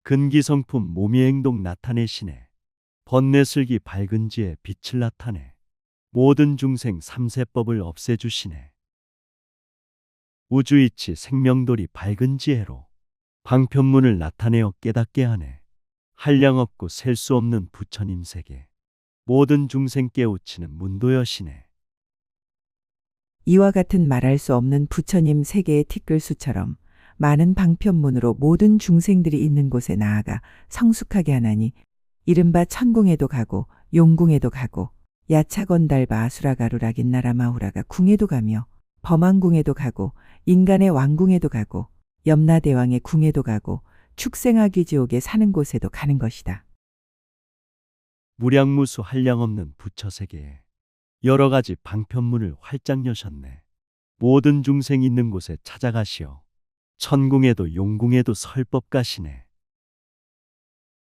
근기성품 모미행동 나타내시네. 번뇌슬기 밝은 지혜 빛을 나타내 모든 중생 삼세법을 없애주시네. 우주이치 생명돌이 밝은 지혜로 방편문을 나타내어 깨닫게 하네. 한량없고 셀 수 없는 부처님 세계 모든 중생 깨우치는 문도여시네. 이와 같은 말할 수 없는 부처님 세계의 티끌수처럼 많은 방편문으로 모든 중생들이 있는 곳에 나아가 성숙하게 하나니 이른바 천궁에도 가고 용궁에도 가고 야차건달바 아수라가루라긴나라 마후라가 궁에도 가며 범왕궁에도 가고 인간의 왕궁에도 가고 염라대왕의 궁에도 가고 축생아귀지옥에 사는 곳에도 가는 것이다. 무량무수 한량없는 부처 세계에 여러 가지 방편문을 활짝 여셨네. 모든 중생 있는 곳에 찾아가시어 천궁에도 용궁에도 설법 가시네.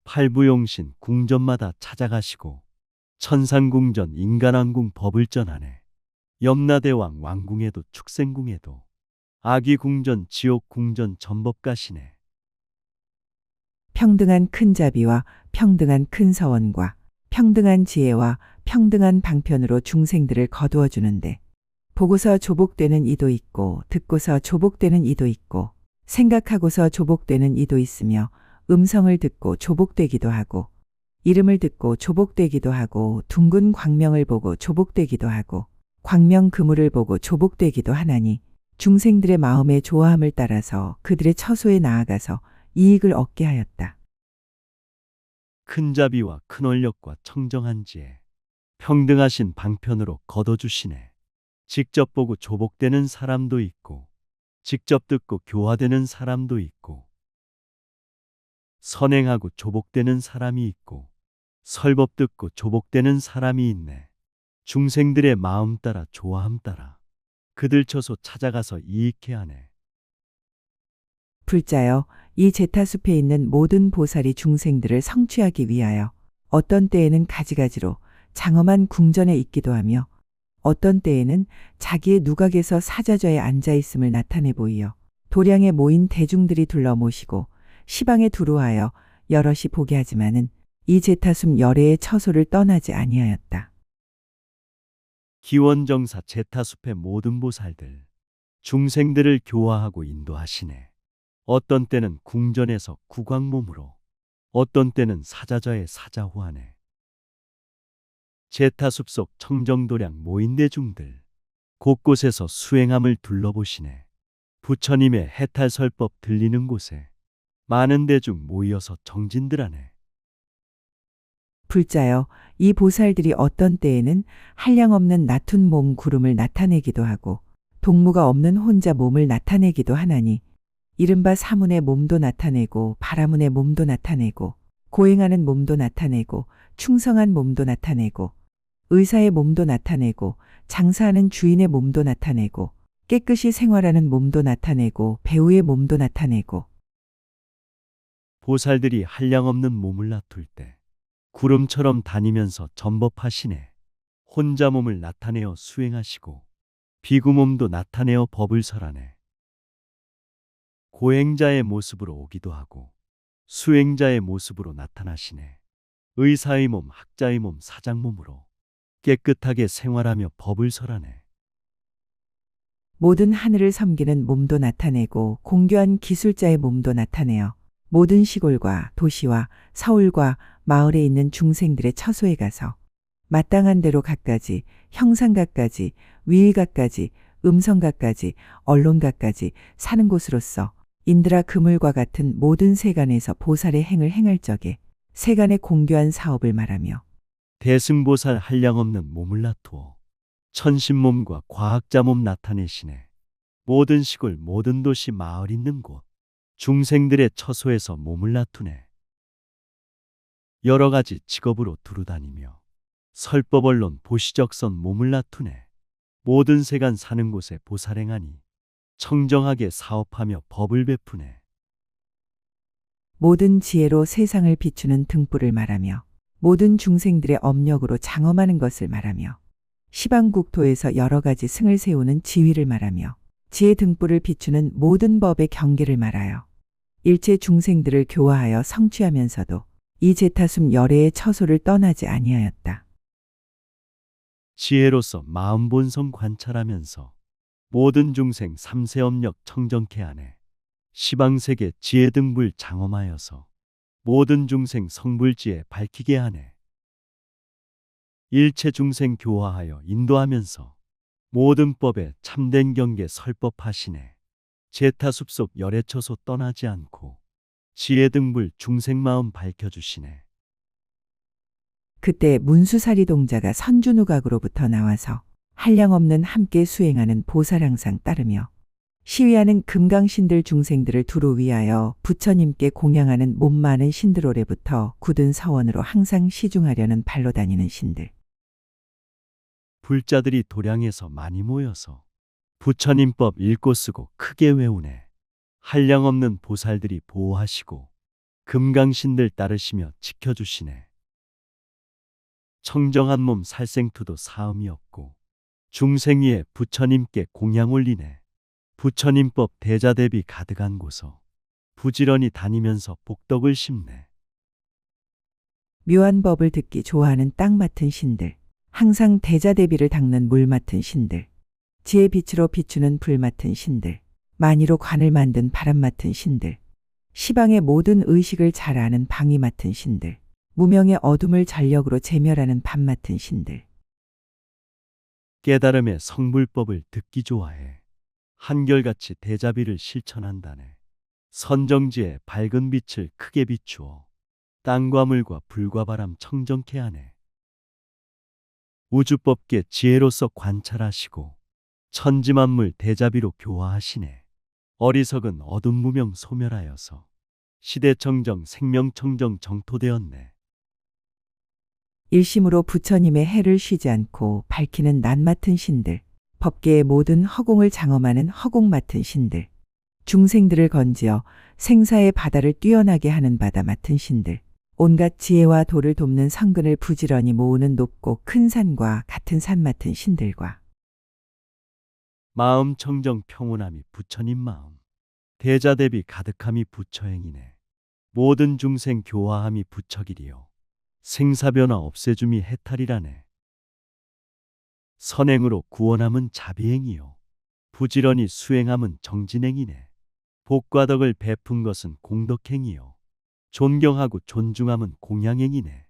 팔부용신 궁전마다 찾아가시고 천상궁전 인간왕궁 법을 전하네. 염라대왕 왕궁에도 축생궁에도 아기궁전 지옥궁전 전법 가시네. 평등한 큰 자비와 평등한 큰 서원과 평등한 지혜와 평등한 방편으로 중생들을 거두어 주는데 보고서 조복되는 이도 있고 듣고서 조복되는 이도 있고 생각하고서 조복되는 이도 있으며 음성을 듣고 조복되기도 하고 이름을 듣고 조복되기도 하고 둥근 광명을 보고 조복되기도 하고 광명 그물을 보고 조복되기도 하나니 중생들의 마음의 좋아함을 따라서 그들의 처소에 나아가서 이익을 얻게 하였다. 큰 자비와 큰 원력과 청정한 지혜, 평등하신 방편으로 거둬주시네. 직접 보고 조복되는 사람도 있고 직접 듣고 교화되는 사람도 있고 선행하고 조복되는 사람이 있고 설법 듣고 조복되는 사람이 있네. 중생들의 마음 따라 좋아함 따라 그들 처소 찾아가서 이익해 하네. 불자여, 이 제타숲에 있는 모든 보살이 중생들을 성취하기 위하여 어떤 때에는 가지가지로 장엄한 궁전에 있기도 하며 어떤 때에는 자기의 누각에서 사자좌에 앉아 있음을 나타내 보이어 도량에 모인 대중들이 둘러 모시고 시방에 두루하여 여럿이 보게 하지만은 이 제타숲 열애의 처소를 떠나지 아니하였다. 기원정사 제타숲의 모든 보살들, 중생들을 교화하고 인도하시네. 어떤 때는 궁전에서 국왕몸으로, 어떤 때는 사자좌에 사자후하네. 제타숲 속 청정도량 모인 대중들, 곳곳에서 수행함을 둘러보시네. 부처님의 해탈설법 들리는 곳에 많은 대중 모이어서 정진들하네. 불자여, 이 보살들이 어떤 때에는 한량없는 나툰 몸 구름을 나타내기도 하고 동무가 없는 혼자 몸을 나타내기도 하나니 이른바 사문의 몸도 나타내고 바라문의 몸도 나타내고 고행하는 몸도 나타내고 충성한 몸도 나타내고 의사의 몸도 나타내고 장사하는 주인의 몸도 나타내고 깨끗이 생활하는 몸도 나타내고 배우의 몸도 나타내고 보살들이 한량없는 몸을 나툴 때 구름처럼 다니면서 전법하시네. 혼자 몸을 나타내어 수행하시고 비구몸도 나타내어 법을 설하네. 고행자의 모습으로 오기도 하고 수행자의 모습으로 나타나시네. 의사의 몸, 학자의 몸, 사장 몸으로 깨끗하게 생활하며 법을 설하네. 모든 하늘을 섬기는 몸도 나타내고 공교한 기술자의 몸도 나타내어 모든 시골과 도시와 서울과 마을에 있는 중생들의 처소에 가서 마땅한 대로 갖가지, 형상각까지, 위의각까지, 음성각까지, 언론각까지 사는 곳으로서 인드라 그물과 같은 모든 세간에서 보살의 행을 행할 적에 세간의 공교한 사업을 말하며 대승보살 한량없는 몸을 나투어 천신몸과 과학자몸 나타내시네. 모든 시골, 모든 도시, 마을 있는 곳, 중생들의 처소에서 몸을 나투네. 여러 가지 직업으로 두루다니며 설법 언론 보시적선 몸을 나투네. 모든 세간 사는 곳에 보살행하니 청정하게 사업하며 법을 베푸네. 모든 지혜로 세상을 비추는 등불을 말하며 모든 중생들의 업력으로 장엄하는 것을 말하며 시방국토에서 여러 가지 승을 세우는 지위를 말하며 지혜 등불을 비추는 모든 법의 경계를 말하여 일체 중생들을 교화하여 성취하면서도 이 제타숨 열애의 처소를 떠나지 아니하였다. 지혜로서 마음 본성 관찰하면서 모든 중생 삼세업력 청정케 하네. 시방세계 지혜 등불 장엄하여서 모든 중생 성불지에 밝히게 하네. 일체 중생 교화하여 인도하면서 모든 법에 참된 경계 설법하시네. 제타 숲속 열애 처소 떠나지 않고 지혜 등불 중생 마음 밝혀주시네. 그때 문수사리 동자가 선주누각으로부터 나와서 한량없는 함께 수행하는 보살항상 따르며 시위하는 금강신들 중생들을 두루 위하여 부처님께 공양하는 몸 많은 신들 오래부터 굳은 서원으로 항상 시중하려는 발로 다니는 신들. 불자들이 도량에서 많이 모여서 부처님법 읽고 쓰고 크게 외우네. 한량없는 보살들이 보호하시고 금강신들 따르시며 지켜주시네. 청정한 몸 살생투도 사음이 없고 중생 위에 부처님께 공양 올리네. 부처님법 대자대비 가득한 곳서 부지런히 다니면서 복덕을 심네. 묘한 법을 듣기 좋아하는 땅 맡은 신들, 항상 대자대비를 닦는 물 맡은 신들, 지혜 빛으로 비추는 불 맡은 신들, 만이로 관을 만든 바람 맡은 신들, 시방의 모든 의식을 잘 아는 방위 맡은 신들, 무명의 어둠을 전력으로 제멸하는 밤 맡은 신들. 깨달음의 성불법을 듣기 좋아해. 한결같이 대자비를 실천한다네. 선정지에 밝은 빛을 크게 비추어 땅과 물과 불과 바람 청정케 하네. 우주법계 지혜로서 관찰하시고 천지만물 대자비로 교화하시네. 어리석은 어둠 무명 소멸하여서 시대청정 생명청정 정토되었네. 일심으로 부처님의 해를 쉬지 않고 밝히는 난 맡은 신들, 법계의 모든 허공을 장엄하는 허공 맡은 신들, 중생들을 건지어 생사의 바다를 뛰어나게 하는 바다 맡은 신들, 온갖 지혜와 도를 돕는 성근을 부지런히 모으는 높고 큰 산과 같은 산 맡은 신들과 마음 청정 평온함이 부처님 마음, 대자대비 가득함이 부처행이네. 모든 중생 교화함이 부처길이요 생사변화 없애줌이 해탈이라네. 선행으로 구원함은 자비행이요 부지런히 수행함은 정진행이네. 복과 덕을 베푼 것은 공덕행이요 존경하고 존중함은 공양행이네.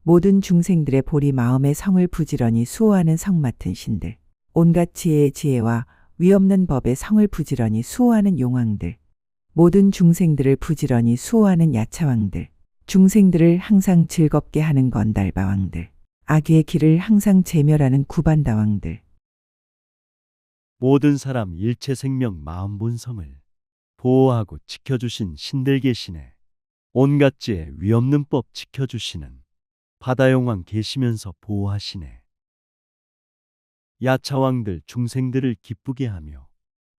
모든 중생들의 보리 마음의 성을 부지런히 수호하는 성 맡은 신들, 온갖 지혜의 지혜와 위없는 법의 성을 부지런히 수호하는 용왕들, 모든 중생들을 부지런히 수호하는 야차왕들, 중생들을 항상 즐겁게 하는 건달바왕들, 악의 길을 항상 제멸하는 구반다왕들, 모든 사람 일체 생명 마음 본성을 보호하고 지켜주신 신들 계시네. 온갖 지혜 위없는 법 지켜주시는 바다용왕 계시면서 보호하시네. 야차왕들 중생들을 기쁘게 하며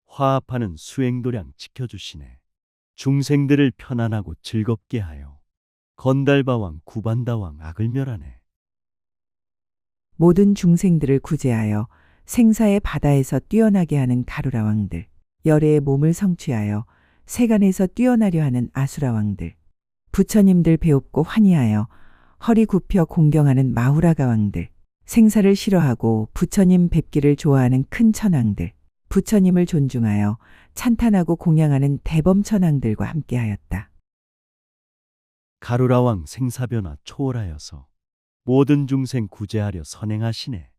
화합하는 수행도량 지켜주시네. 중생들을 편안하고 즐겁게 하여 건달바왕 구반다왕 악을 멸하네. 모든 중생들을 구제하여 생사의 바다에서 뛰어나게 하는 가루라왕들, 열애의 몸을 성취하여 세간에서 뛰어나려 하는 아수라왕들, 부처님들 배웁고 환희하여 허리 굽혀 공경하는 마후라가왕들, 생사를 싫어하고 부처님 뵙기를 좋아하는 큰 천왕들, 부처님을 존중하여 찬탄하고 공양하는 대범천왕들과 함께하였다. 가루라왕 생사변화 초월하여서 모든 중생 구제하려 선행하시네.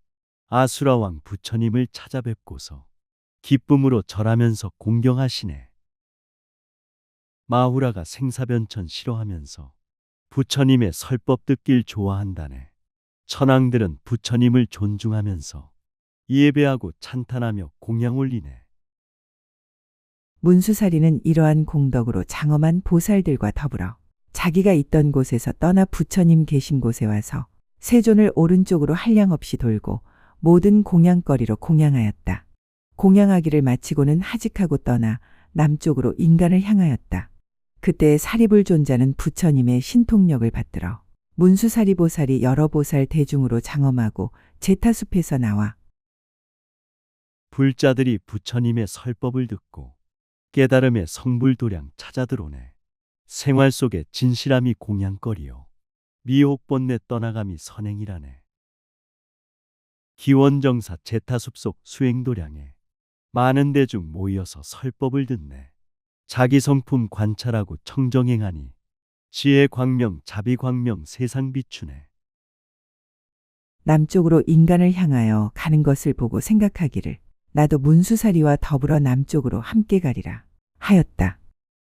아수라왕 부처님을 찾아뵙고서 기쁨으로 절하면서 공경하시네. 마후라가 생사변천 싫어하면서 부처님의 설법 듣길 좋아한다네. 천왕들은 부처님을 존중하면서 예배하고 찬탄하며 공양 올리네. 문수사리는 이러한 공덕으로 장엄한 보살들과 더불어 자기가 있던 곳에서 떠나 부처님 계신 곳에 와서 세존을 오른쪽으로 한량없이 돌고 모든 공양거리로 공양하였다. 공양하기를 마치고는 하직하고 떠나 남쪽으로 인간을 향하였다. 그때 사리불존자는 부처님의 신통력을 받들어 문수사리 보살이 여러 보살 대중으로 장엄하고 제타숲에서 나와 불자들이 부처님의 설법을 듣고 깨달음의 성불도량 찾아들오네. 생활 속에 진실함이 공양거리요 미혹번뇌 떠나감이 선행이라네. 기원정사 제타숲 속 수행도량에 많은 대중 모이어서 설법을 듣네. 자기 성품 관찰하고 청정행하니 지혜 광명 자비 광명 세상 비추네. 남쪽으로 인간을 향하여 가는 것을 보고 생각하기를 나도 문수사리와 더불어 남쪽으로 함께 가리라 하였다.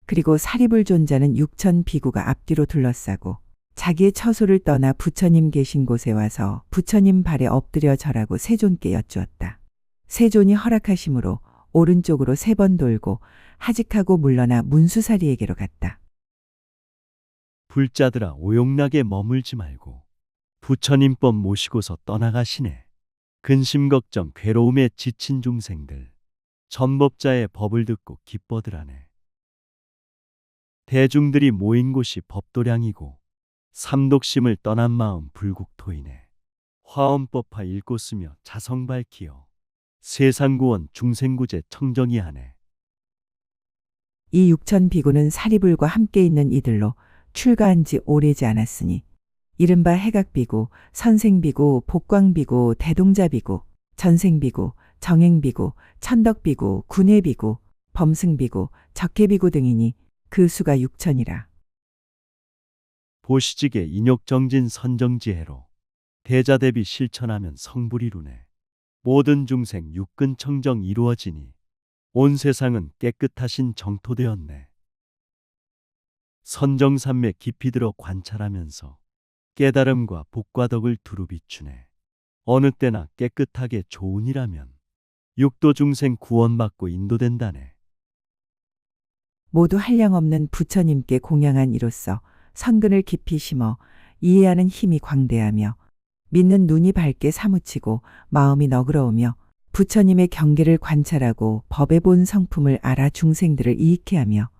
그리고 사리불존자는 육천 비구가 앞뒤로 둘러싸고 자기의 처소를 떠나 부처님 계신 곳에 와서 부처님 발에 엎드려 절하고 세존께 여쭈었다. 세존이 허락하심으로 오른쪽으로 3번 돌고 하직하고 물러나 문수사리에게로 갔다. 불자들아 오용나게 머물지 말고 부처님법 모시고서 떠나가시네. 근심 걱정 괴로움에 지친 중생들 전법자의 법을 듣고 기뻐들하네. 대중들이 모인 곳이 법도량이고 삼독심을 떠난 마음 불국토이네. 화엄법화 읽고 쓰며 자성 밝히어 세상구원 중생구제 청정이하네. 이 육천 비구는 사리불과 함께 있는 이들로 출가한 지 오래지 않았으니 이른바 해각비구, 선생비구, 복광비구, 대동자비구, 전생비구, 정행비구, 천덕비구, 군해비구, 범승비구, 적해비구 등이니 그 수가 육천이라. 보시직에 인욕정진 선정지혜로 대자대비 실천하면 성불이루네. 모든 중생 육근 청정 이루어지니 온 세상은 깨끗하신 정토되었네. 선정산맥 깊이 들어 관찰하면서 깨달음과 복과 덕을 두루 비추네. 어느 때나 깨끗하게 좋은 일하면 육도 중생 구원받고 인도된다네. 모두 한량없는 부처님께 공양한 이로써 선근을 깊이 심어 이해하는 힘이 광대하며 믿는 눈이 밝게 사무치고 마음이 너그러우며 부처님의 경계를 관찰하고 법의 본 성품을 알아 중생들을 이익케 하며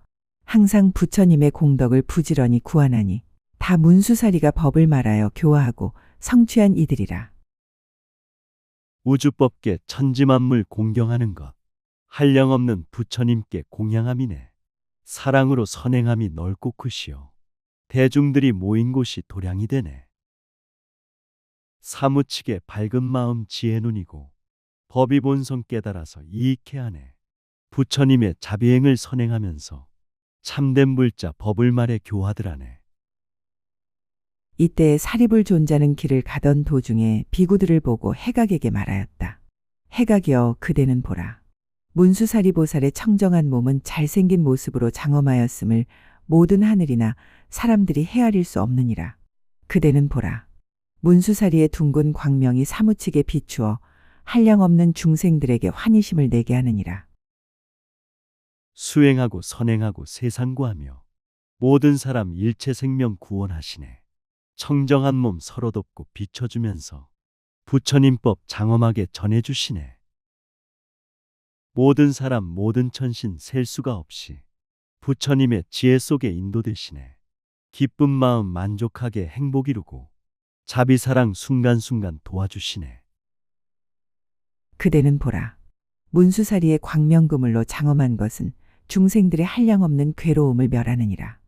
항상 부처님의 공덕을 부지런히 구하나니 다 문수사리가 법을 말하여 교화하고 성취한 이들이라. 우주법계 천지만물 공경하는 것 한량없는 부처님께 공양함이네. 사랑으로 선행함이 넓고 크시오. 대중들이 모인 곳이 도량이 되네. 사무치게 밝은 마음 지혜 눈이고 법이 본성 깨달아서 이익해 하네. 부처님의 자비행을 선행하면서 참된 불자 법을 말해 교화들하네. 이때 사리불존자는 길을 가던 도중에 비구들을 보고 해각에게 말하였다. 해각이여 그대는 보라. 문수사리 보살의 청정한 몸은 잘생긴 모습으로 장엄하였음을 모든 하늘이나 사람들이 헤아릴 수 없느니라. 그대는 보라. 문수사리의 둥근 광명이 사무치게 비추어 한량없는 중생들에게 환희심을 내게 하느니라. 수행하고 선행하고 세상구하며 모든 사람 일체 생명 구원하시네. 청정한 몸 서로 돕고 비춰주면서 부처님법 장엄하게 전해주시네. 모든 사람 모든 천신 셀 수가 없이 부처님의 지혜 속에 인도되시네. 기쁜 마음 만족하게 행복 이루고 자비사랑 순간순간 도와주시네. 그대는 보라. 문수사리의 광명그물로 장엄한 것은 중생들의 한량없는 괴로움을 멸하느니라.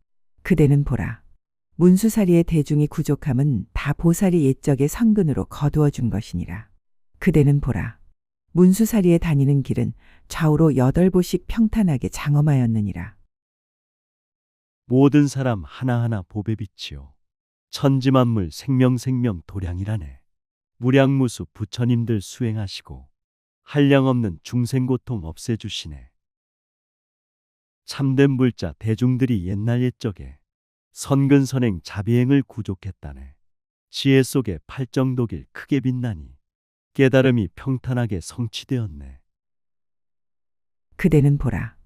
그대는 보라. 문수사리의 대중이 구족함은 다 보살이 옛적의 선근으로 거두어 준 것이니라. 그대는 보라. 문수사리에 다니는 길은 좌우로 8보씩 평탄하게 장엄하였느니라. 모든 사람 하나하나 보배 빛이요 천지만물 생명생명 도량이라네. 무량무수 부처님들 수행하시고 한량없는 중생고통 없애주시네. 참된 불자 대중들이 옛날 옛적에 선근선행 자비행을 구족했다네. 지혜 속에 팔정독일 크게 빛나니 깨달음이 평탄하게 성취되었네. 그대는 보라.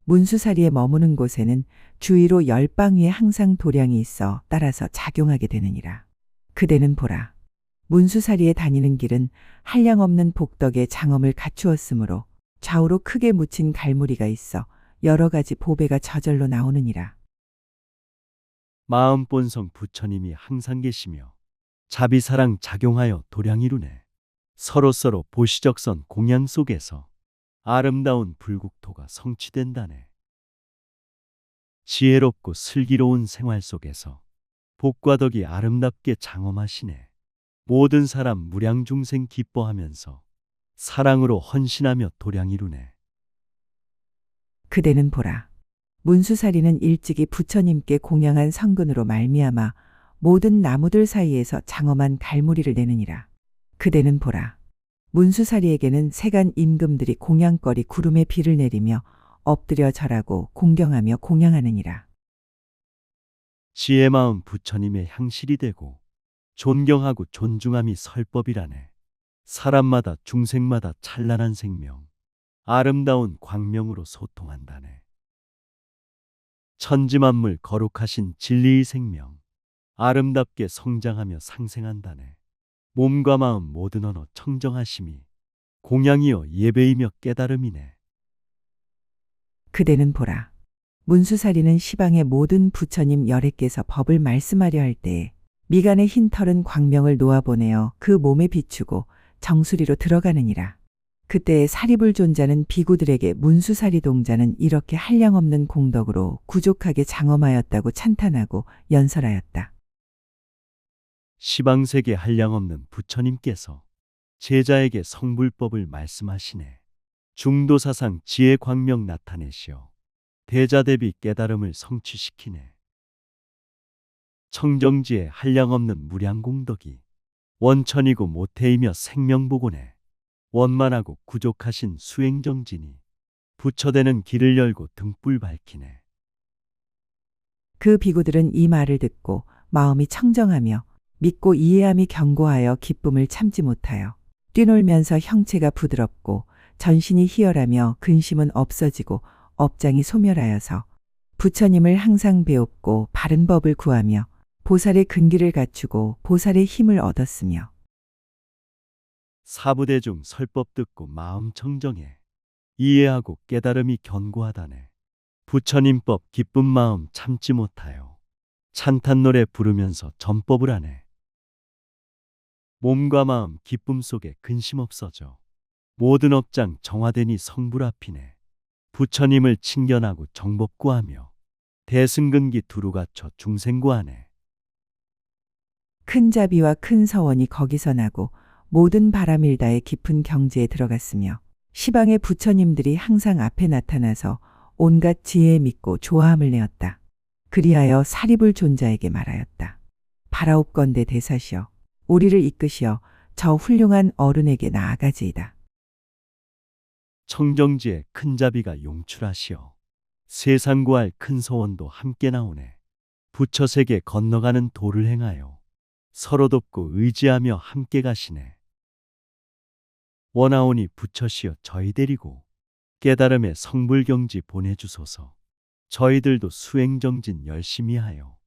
문수사리에 머무는 곳에는 주위로 10방 위에 항상 도량이 있어 따라서 작용하게 되느니라. 그대는 보라. 문수사리에 다니는 길은 한량없는 복덕의 장엄을 갖추었으므로 좌우로 크게 묻힌 갈무리가 있어 여러 가지 보배가 저절로 나오느니라. 마음 본성 부처님이 항상 계시며 자비사랑 작용하여 도량이루네. 서로서로 보시적선 공양 속에서 아름다운 불국토가 성취된다네. 지혜롭고 슬기로운 생활 속에서 복과 덕이 아름답게 장엄하시네. 모든 사람 무량중생 기뻐하면서 사랑으로 헌신하며 도량이루네. 그대는 보라. 문수사리는 일찍이 부처님께 공양한 성근으로 말미암아 모든 나무들 사이에서 장엄한 갈무리를 내느니라. 그대는 보라. 문수사리에게는 세간 임금들이 공양거리 구름에 비를 내리며 엎드려 절하고 공경하며 공양하느니라. 지혜 마음 부처님의 향실이 되고 존경하고 존중함이 설법이라네. 사람마다 중생마다 찬란한 생명, 아름다운 광명으로 소통한다네. 천지만물 거룩하신 진리의 생명, 아름답게 성장하며 상생한다네. 몸과 마음 모든 언어 청정하심이 공양이요 예배이며 깨달음이네. 그대는 보라. 문수사리는 시방의 모든 부처님 열애께서 법을 말씀하려 할 때에 미간의 흰 털은 광명을 놓아보내어 그 몸에 비추고 정수리로 들어가느니라. 그때의 사리불 존자는 비구들에게 문수사리 동자는 이렇게 한량없는 공덕으로 구족하게 장엄하였다고 찬탄하고 연설하였다. 시방세계 한량없는 부처님께서 제자에게 성불법을 말씀하시네. 중도사상 지혜 광명 나타내시어 대자대비 깨달음을 성취시키네. 청정지에 한량없는 무량공덕이 원천이고 모태이며 생명보고네. 원만하고 구족하신 수행정진이 부처되는 길을 열고 등불 밝히네. 그 비구들은 이 말을 듣고 마음이 청정하며 믿고 이해함이 견고하여 기쁨을 참지 못하여 뛰놀면서 형체가 부드럽고 전신이 희열하며 근심은 없어지고 업장이 소멸하여서 부처님을 항상 배웁고 바른 법을 구하며 보살의 근기를 갖추고 보살의 힘을 얻었으며 사부대중 설법 듣고 마음 청정해 이해하고 깨달음이 견고하다네. 부처님법 기쁜 마음 참지 못하여 찬탄 노래 부르면서 전법을 하네. 몸과 마음 기쁨 속에 근심 없어져 모든 업장 정화되니 성불 앞이네. 부처님을 칭견하고 정법 구하며 대승근기 두루 갖춰 중생 구하네. 큰 자비와 큰 서원이 거기서 나고 모든 바람일다의 깊은 경지에 들어갔으며 시방의 부처님들이 항상 앞에 나타나서 온갖 지혜에 믿고 조화함을 내었다. 그리하여 사리불 존자에게 말하였다. 바라옵건대 대사시여 우리를 이끄시어 저 훌륭한 어른에게 나아가지이다. 청정지에 큰 자비가 용출하시어 세상 구할 큰 소원도 함께 나오네. 부처세계 건너가는 도를 행하여 서로 돕고 의지하며 함께 가시네. 원하오니 부처시여 저희 데리고 깨달음의 성불경지 보내주소서. 저희들도 수행정진 열심히 하여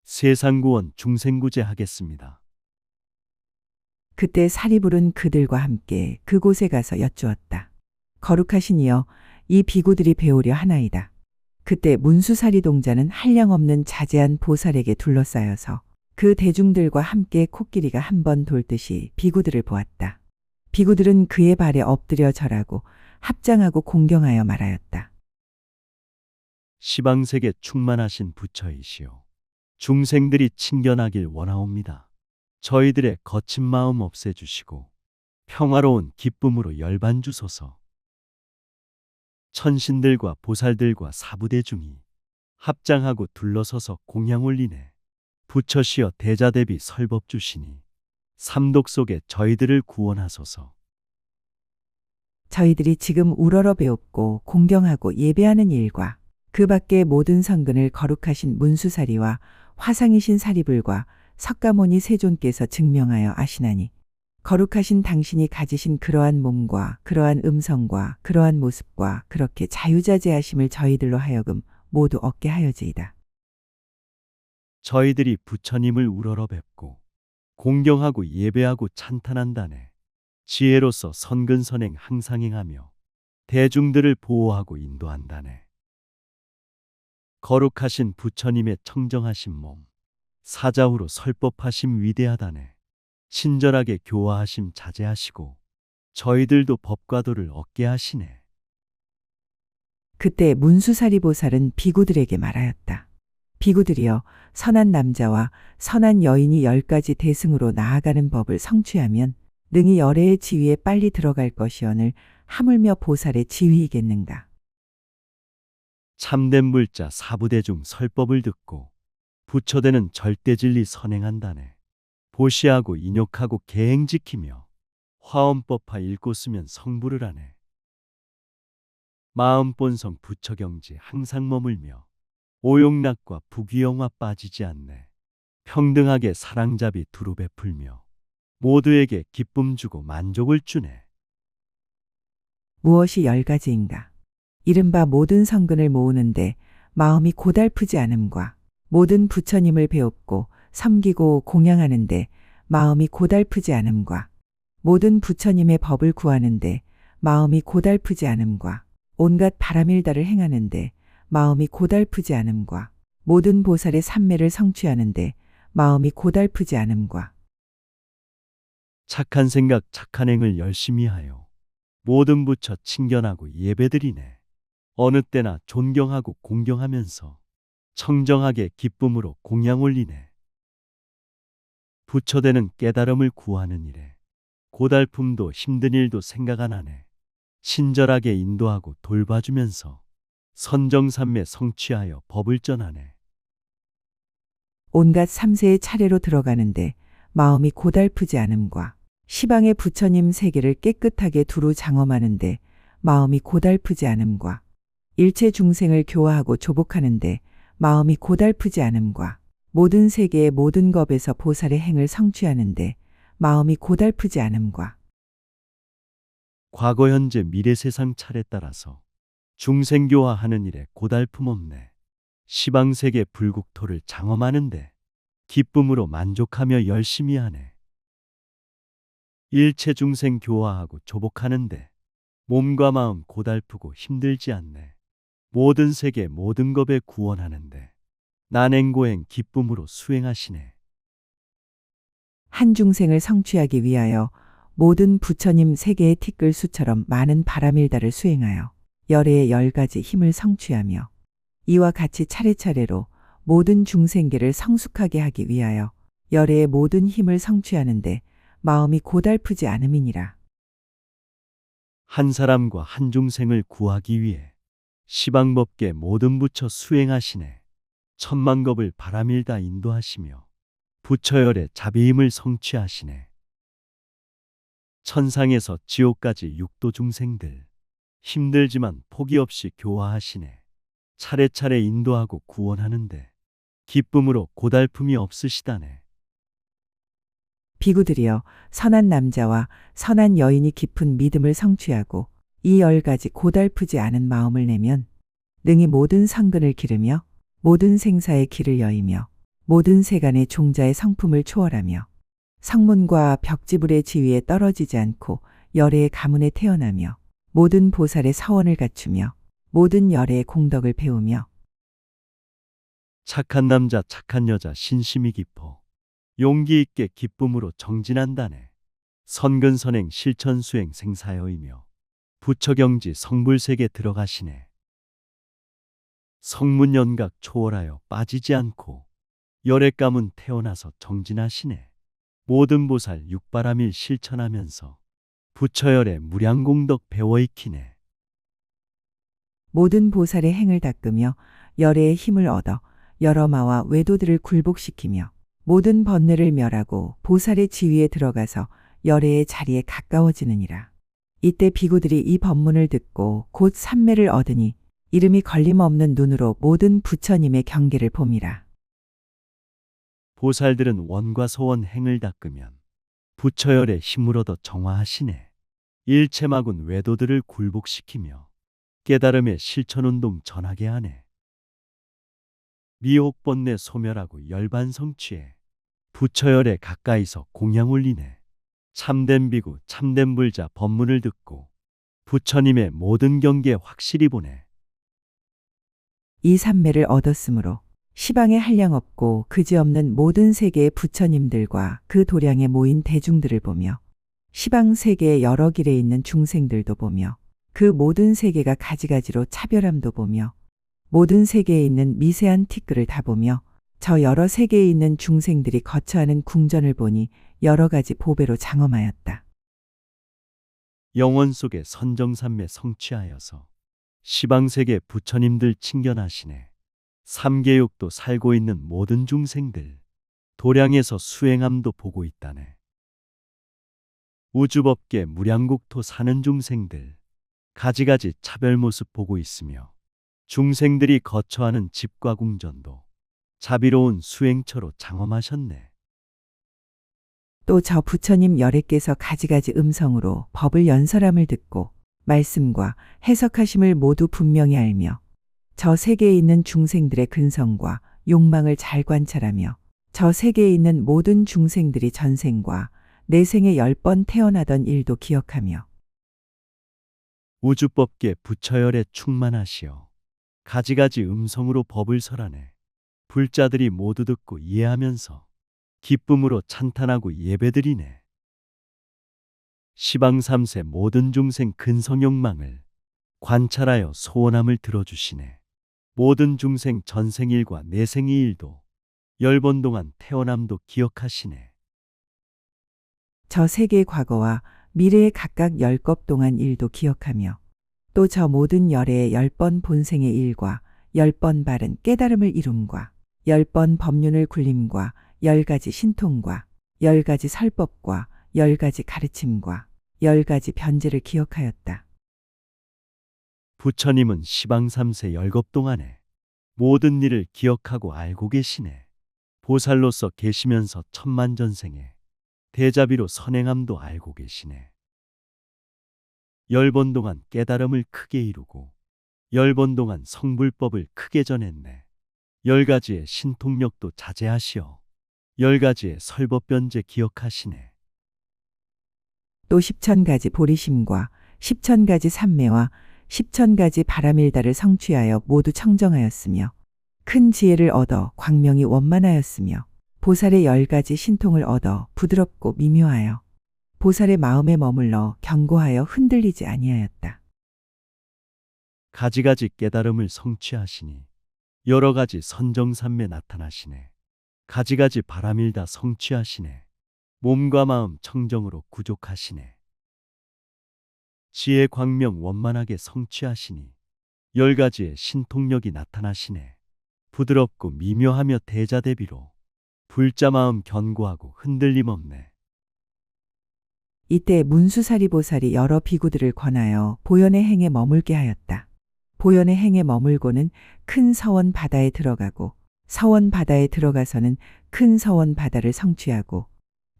세상구원 중생구제 하겠습니다. 그때 사리불은 그들과 함께 그곳에 가서 여쭈었다. 거룩하신 이여 이 비구들이 배우려 하나이다. 그때 문수사리 동자는 한량없는 자제한 보살에게 둘러싸여서 그 대중들과 함께 코끼리가 한 번 돌듯이 비구들을 보았다. 비구들은 그의 발에 엎드려 절하고 합장하고 공경하여 말하였다. 시방세계 충만하신 부처이시여 중생들이 친견하길 원하옵니다. 저희들의 거친 마음 없애주시고 평화로운 기쁨으로 열반 주소서. 천신들과 보살들과 사부대중이 합장하고 둘러서서 공양 올리네. 부처시여 대자대비 설법 주시니 삼독 속에 저희들을 구원하소서. 저희들이 지금 우러러 배웁고 공경하고 예배하는 일과 그 밖의 모든 성근을 거룩하신 문수사리와 화상이신 사리불과 석가모니 세존께서 증명하여 아시나니 거룩하신 당신이 가지신 그러한 몸과 그러한 음성과 그러한 모습과 그렇게 자유자재하심을 저희들로 하여금 모두 얻게 하여지이다. 저희들이 부처님을 우러러 뵙고 공경하고 예배하고 찬탄한다네. 지혜로서 선근선행 항상 행하며 대중들을 보호하고 인도한다네. 거룩하신 부처님의 청정하신 몸, 사자후로 설법하심 위대하다네. 친절하게 교화하심 자제하시고 저희들도 법과도를 얻게 하시네. 그때 문수사리 보살은 비구들에게 말하였다. 비구들이여 선한 남자와 선한 여인이 10가지 대승으로 나아가는 법을 성취하면 능히 열애의 지위에 빨리 들어갈 것이오늘 하물며 보살의 지위이겠는가. 참된 불자 사부대중 설법을 듣고 부처되는 절대진리 선행한다네. 보시하고 인욕하고 계행 지키며 화엄법화 읽고 쓰면 성불을 하네. 마음본성 부처경지 항상 머물며 오용락과 부귀영화 빠지지 않네. 평등하게 사랑잡이 두루 베풀며 모두에게 기쁨 주고 만족을 주네. 무엇이 10가지인가? 이른바 모든 성근을 모으는데 마음이 고달프지 않음과 모든 부처님을 배웁고 섬기고 공양하는데 마음이 고달프지 않음과 모든 부처님의 법을 구하는데 마음이 고달프지 않음과 온갖 바람일다를 행하는데 마음이 고달프지 않음과 모든 보살의 삼매를 성취하는데 마음이 고달프지 않음과 착한 생각 착한 행을 열심히 하여 모든 부처 친견하고 예배드리네. 어느 때나 존경하고 공경하면서 청정하게 기쁨으로 공양 올리네. 부처되는 깨달음을 구하는 일에 고달픔도 힘든 일도 생각 안 하네. 친절하게 인도하고 돌봐주면서 선정삼매 성취하여 법을 전하네. 온갖 삼세의 차례로 들어가는데 마음이 고달프지 않음과 시방의 부처님 세계를 깨끗하게 두루 장엄하는데 마음이 고달프지 않음과 일체 중생을 교화하고 조복하는데 마음이 고달프지 않음과 모든 세계의 모든 겁에서 보살의 행을 성취하는데 마음이 고달프지 않음과 과거 현재 미래 세상 차례 따라서 중생교화하는 일에 고달픔 없네. 시방세계 불국토를 장엄하는데 기쁨으로 만족하며 열심히 하네. 일체 중생 교화하고 조복하는데 몸과 마음 고달프고 힘들지 않네. 모든 세계 모든 겁에 구원하는데 난행고행 기쁨으로 수행하시네. 한 중생을 성취하기 위하여 모든 부처님 세계의 티끌수처럼 많은 바람일다를 수행하여 열애의 10가지 힘을 성취하며 이와 같이 차례차례로 모든 중생계를 성숙하게 하기 위하여 열애의 모든 힘을 성취하는데 마음이 고달프지 않음이니라. 한 사람과 한 중생을 구하기 위해 시방법계 모든 부처 수행하시네. 천만겁을 바람일다 인도하시며 부처열의 자비힘을 성취하시네. 천상에서 지옥까지 육도 중생들 힘들지만 포기 없이 교화하시네. 차례차례 인도하고 구원하는데 기쁨으로 고달픔이 없으시다네. 비구들이여 선한 남자와 선한 여인이 깊은 믿음을 성취하고 이 10가지 고달프지 않은 마음을 내면 능히 모든 상근을 기르며 모든 생사의 길을 여이며 모든 세간의 종자의 성품을 초월하며 성문과 벽지불의 지위에 떨어지지 않고 열애의 가문에 태어나며 모든 보살의 서원을 갖추며 모든 열애의 공덕을 배우며 착한 남자 착한 여자 신심이 깊어 용기 있게 기쁨으로 정진한다네. 선근선행 실천수행 생사여이며 부처경지 성불세계 들어가시네. 성문연각 초월하여 빠지지 않고 열애가문 태어나서 정진하시네. 모든 보살 육바람일 실천하면서 부처열의 무량공덕 배워 익히네. 모든 보살의 행을 닦으며 열애의 힘을 얻어 여러 마와 외도들을 굴복시키며 모든 번뇌를 멸하고 보살의 지위에 들어가서 열애의 자리에 가까워지느니라. 이때 비구들이 이 법문을 듣고 곧 삼매를 얻으니 이름이 걸림없는 눈으로 모든 부처님의 경계를 봄이라. 보살들은 원과 소원 행을 닦으면 부처열의 힘을 얻어 정화하시네. 일체마군 외도들을 굴복시키며 깨달음의 실천운동 전하게 하네. 미혹번뇌 소멸하고 열반 성취해 부처열에 가까이서 공양 올리네. 참된 비구 참된 불자 법문을 듣고 부처님의 모든 경계 확실히 보네. 이 삼매를 얻었으므로 시방에 한량없고 그지없는 모든 세계의 부처님들과 그 도량에 모인 대중들을 보며 시방 세계의 여러 길에 있는 중생들도 보며 그 모든 세계가 가지가지로 차별함도 보며 모든 세계에 있는 미세한 티끌을 다 보며 저 여러 세계에 있는 중생들이 거처하는 궁전을 보니 여러 가지 보배로 장엄하였다. 영원 속에 선정삼매 성취하여서 시방세계 부처님들 친견하시네. 삼계육도 살고 있는 모든 중생들 도량에서 수행함도 보고 있다네. 우주법계 무량국토 사는 중생들 가지가지 차별 모습 보고 있으며 중생들이 거처하는 집과 궁전도 자비로운 수행처로 장엄하셨네. 또 저 부처님 열애께서 가지가지 음성으로 법을 연설함을 듣고 말씀과 해석하심을 모두 분명히 알며 저 세계에 있는 중생들의 근성과 욕망을 잘 관찰하며 저 세계에 있는 모든 중생들이 전생과 내생에 10번 태어나던 일도 기억하며 우주법계 부처열에 충만하시어 가지가지 음성으로 법을 설하네. 불자들이 모두 듣고 이해하면서 기쁨으로 찬탄하고 예배드리네. 시방 3세 모든 중생 근성욕망을 관찰하여 소원함을 들어주시네. 모든 중생 전생일과 내생의 일도 10번 동안 태어남도 기억하시네. 저 세계의 과거와 미래의 각각 10겁 동안 일도 기억하며 또 저 모든 열애의 10번 본생의 일과 10번 바른 깨달음을 이룸과 10번 법륜을 굴림과 10가지 신통과 10가지 설법과 10가지 가르침과 10가지 변제를 기억하였다. 부처님은 시방 3세 10겁 동안에 모든 일을 기억하고 알고 계시네. 보살로서 계시면서 천만전생에 대자비로 선행함도 알고 계시네. 10번 동안 깨달음을 크게 이루고 10번 동안 성불법을 크게 전했네. 10가지의 신통력도 자제하시어 10가지의 설법변제 기억하시네. 또 10,000가지 보리심과 10,000가지 삼매와 10,000가지 바라밀다를 성취하여 모두 청정하였으며 큰 지혜를 얻어 광명이 원만하였으며 보살의 10가지 신통을 얻어 부드럽고 미묘하여 보살의 마음에 머물러 견고하여 흔들리지 아니하였다. 가지가지 깨달음을 성취하시니 여러 가지 선정삼매 나타나시네. 가지가지 바라밀다 성취하시네. 몸과 마음 청정으로 구족하시네. 지혜 광명 원만하게 성취하시니 10가지의 신통력이 나타나시네. 부드럽고 미묘하며 대자대비로 불자 마음 견고하고 흔들림 없네. 이때 문수사리 보살이 여러 비구들을 권하여 보현의 행에 머물게 하였다. 보현의 행에 머물고는 큰 서원 바다에 들어가고 서원 바다에 들어가서는 큰 서원 바다를 성취하고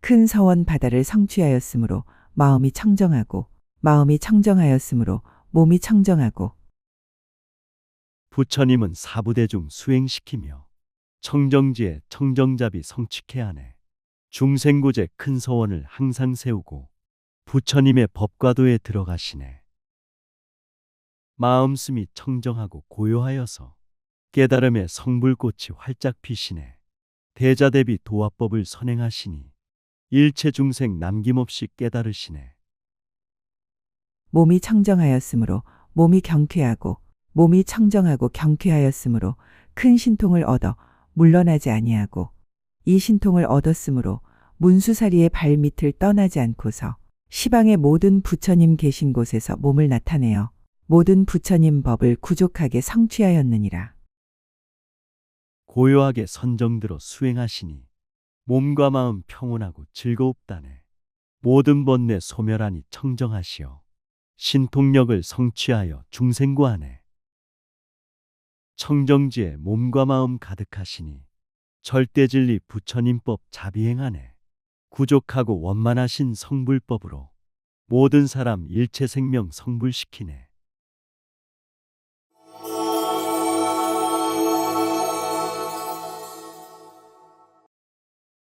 큰 서원 바다를 성취하였으므로 마음이 청정하고 마음이 청정하였으므로 몸이 청정하고 부처님은 사부대중 수행시키며 청정지에 청정잡이 성취케 하네. 중생고제 큰 서원을 항상 세우고 부처님의 법과도에 들어가시네. 마음씀이 청정하고 고요하여서 깨달음의 성불꽃이 활짝 피시네. 대자대비 도화법을 선행하시니 일체 중생 남김없이 깨달으시네. 몸이 청정하였으므로 몸이 경쾌하고 몸이 청정하고 경쾌하였으므로 큰 신통을 얻어 물러나지 아니하고 이 신통을 얻었으므로 문수사리의 발밑을 떠나지 않고서 시방의 모든 부처님 계신 곳에서 몸을 나타내어 모든 부처님 법을 구족하게 성취하였느니라. 고요하게 선정들어 수행하시니 몸과 마음 평온하고 즐거웁다네. 모든 번뇌 소멸하니 청정하시어 신통력을 성취하여 중생고하네. 청정지에 몸과 마음 가득하시니 절대진리 부처님법 자비행하네. 구족하고 원만하신 성불법으로 모든 사람 일체 생명 성불시키네.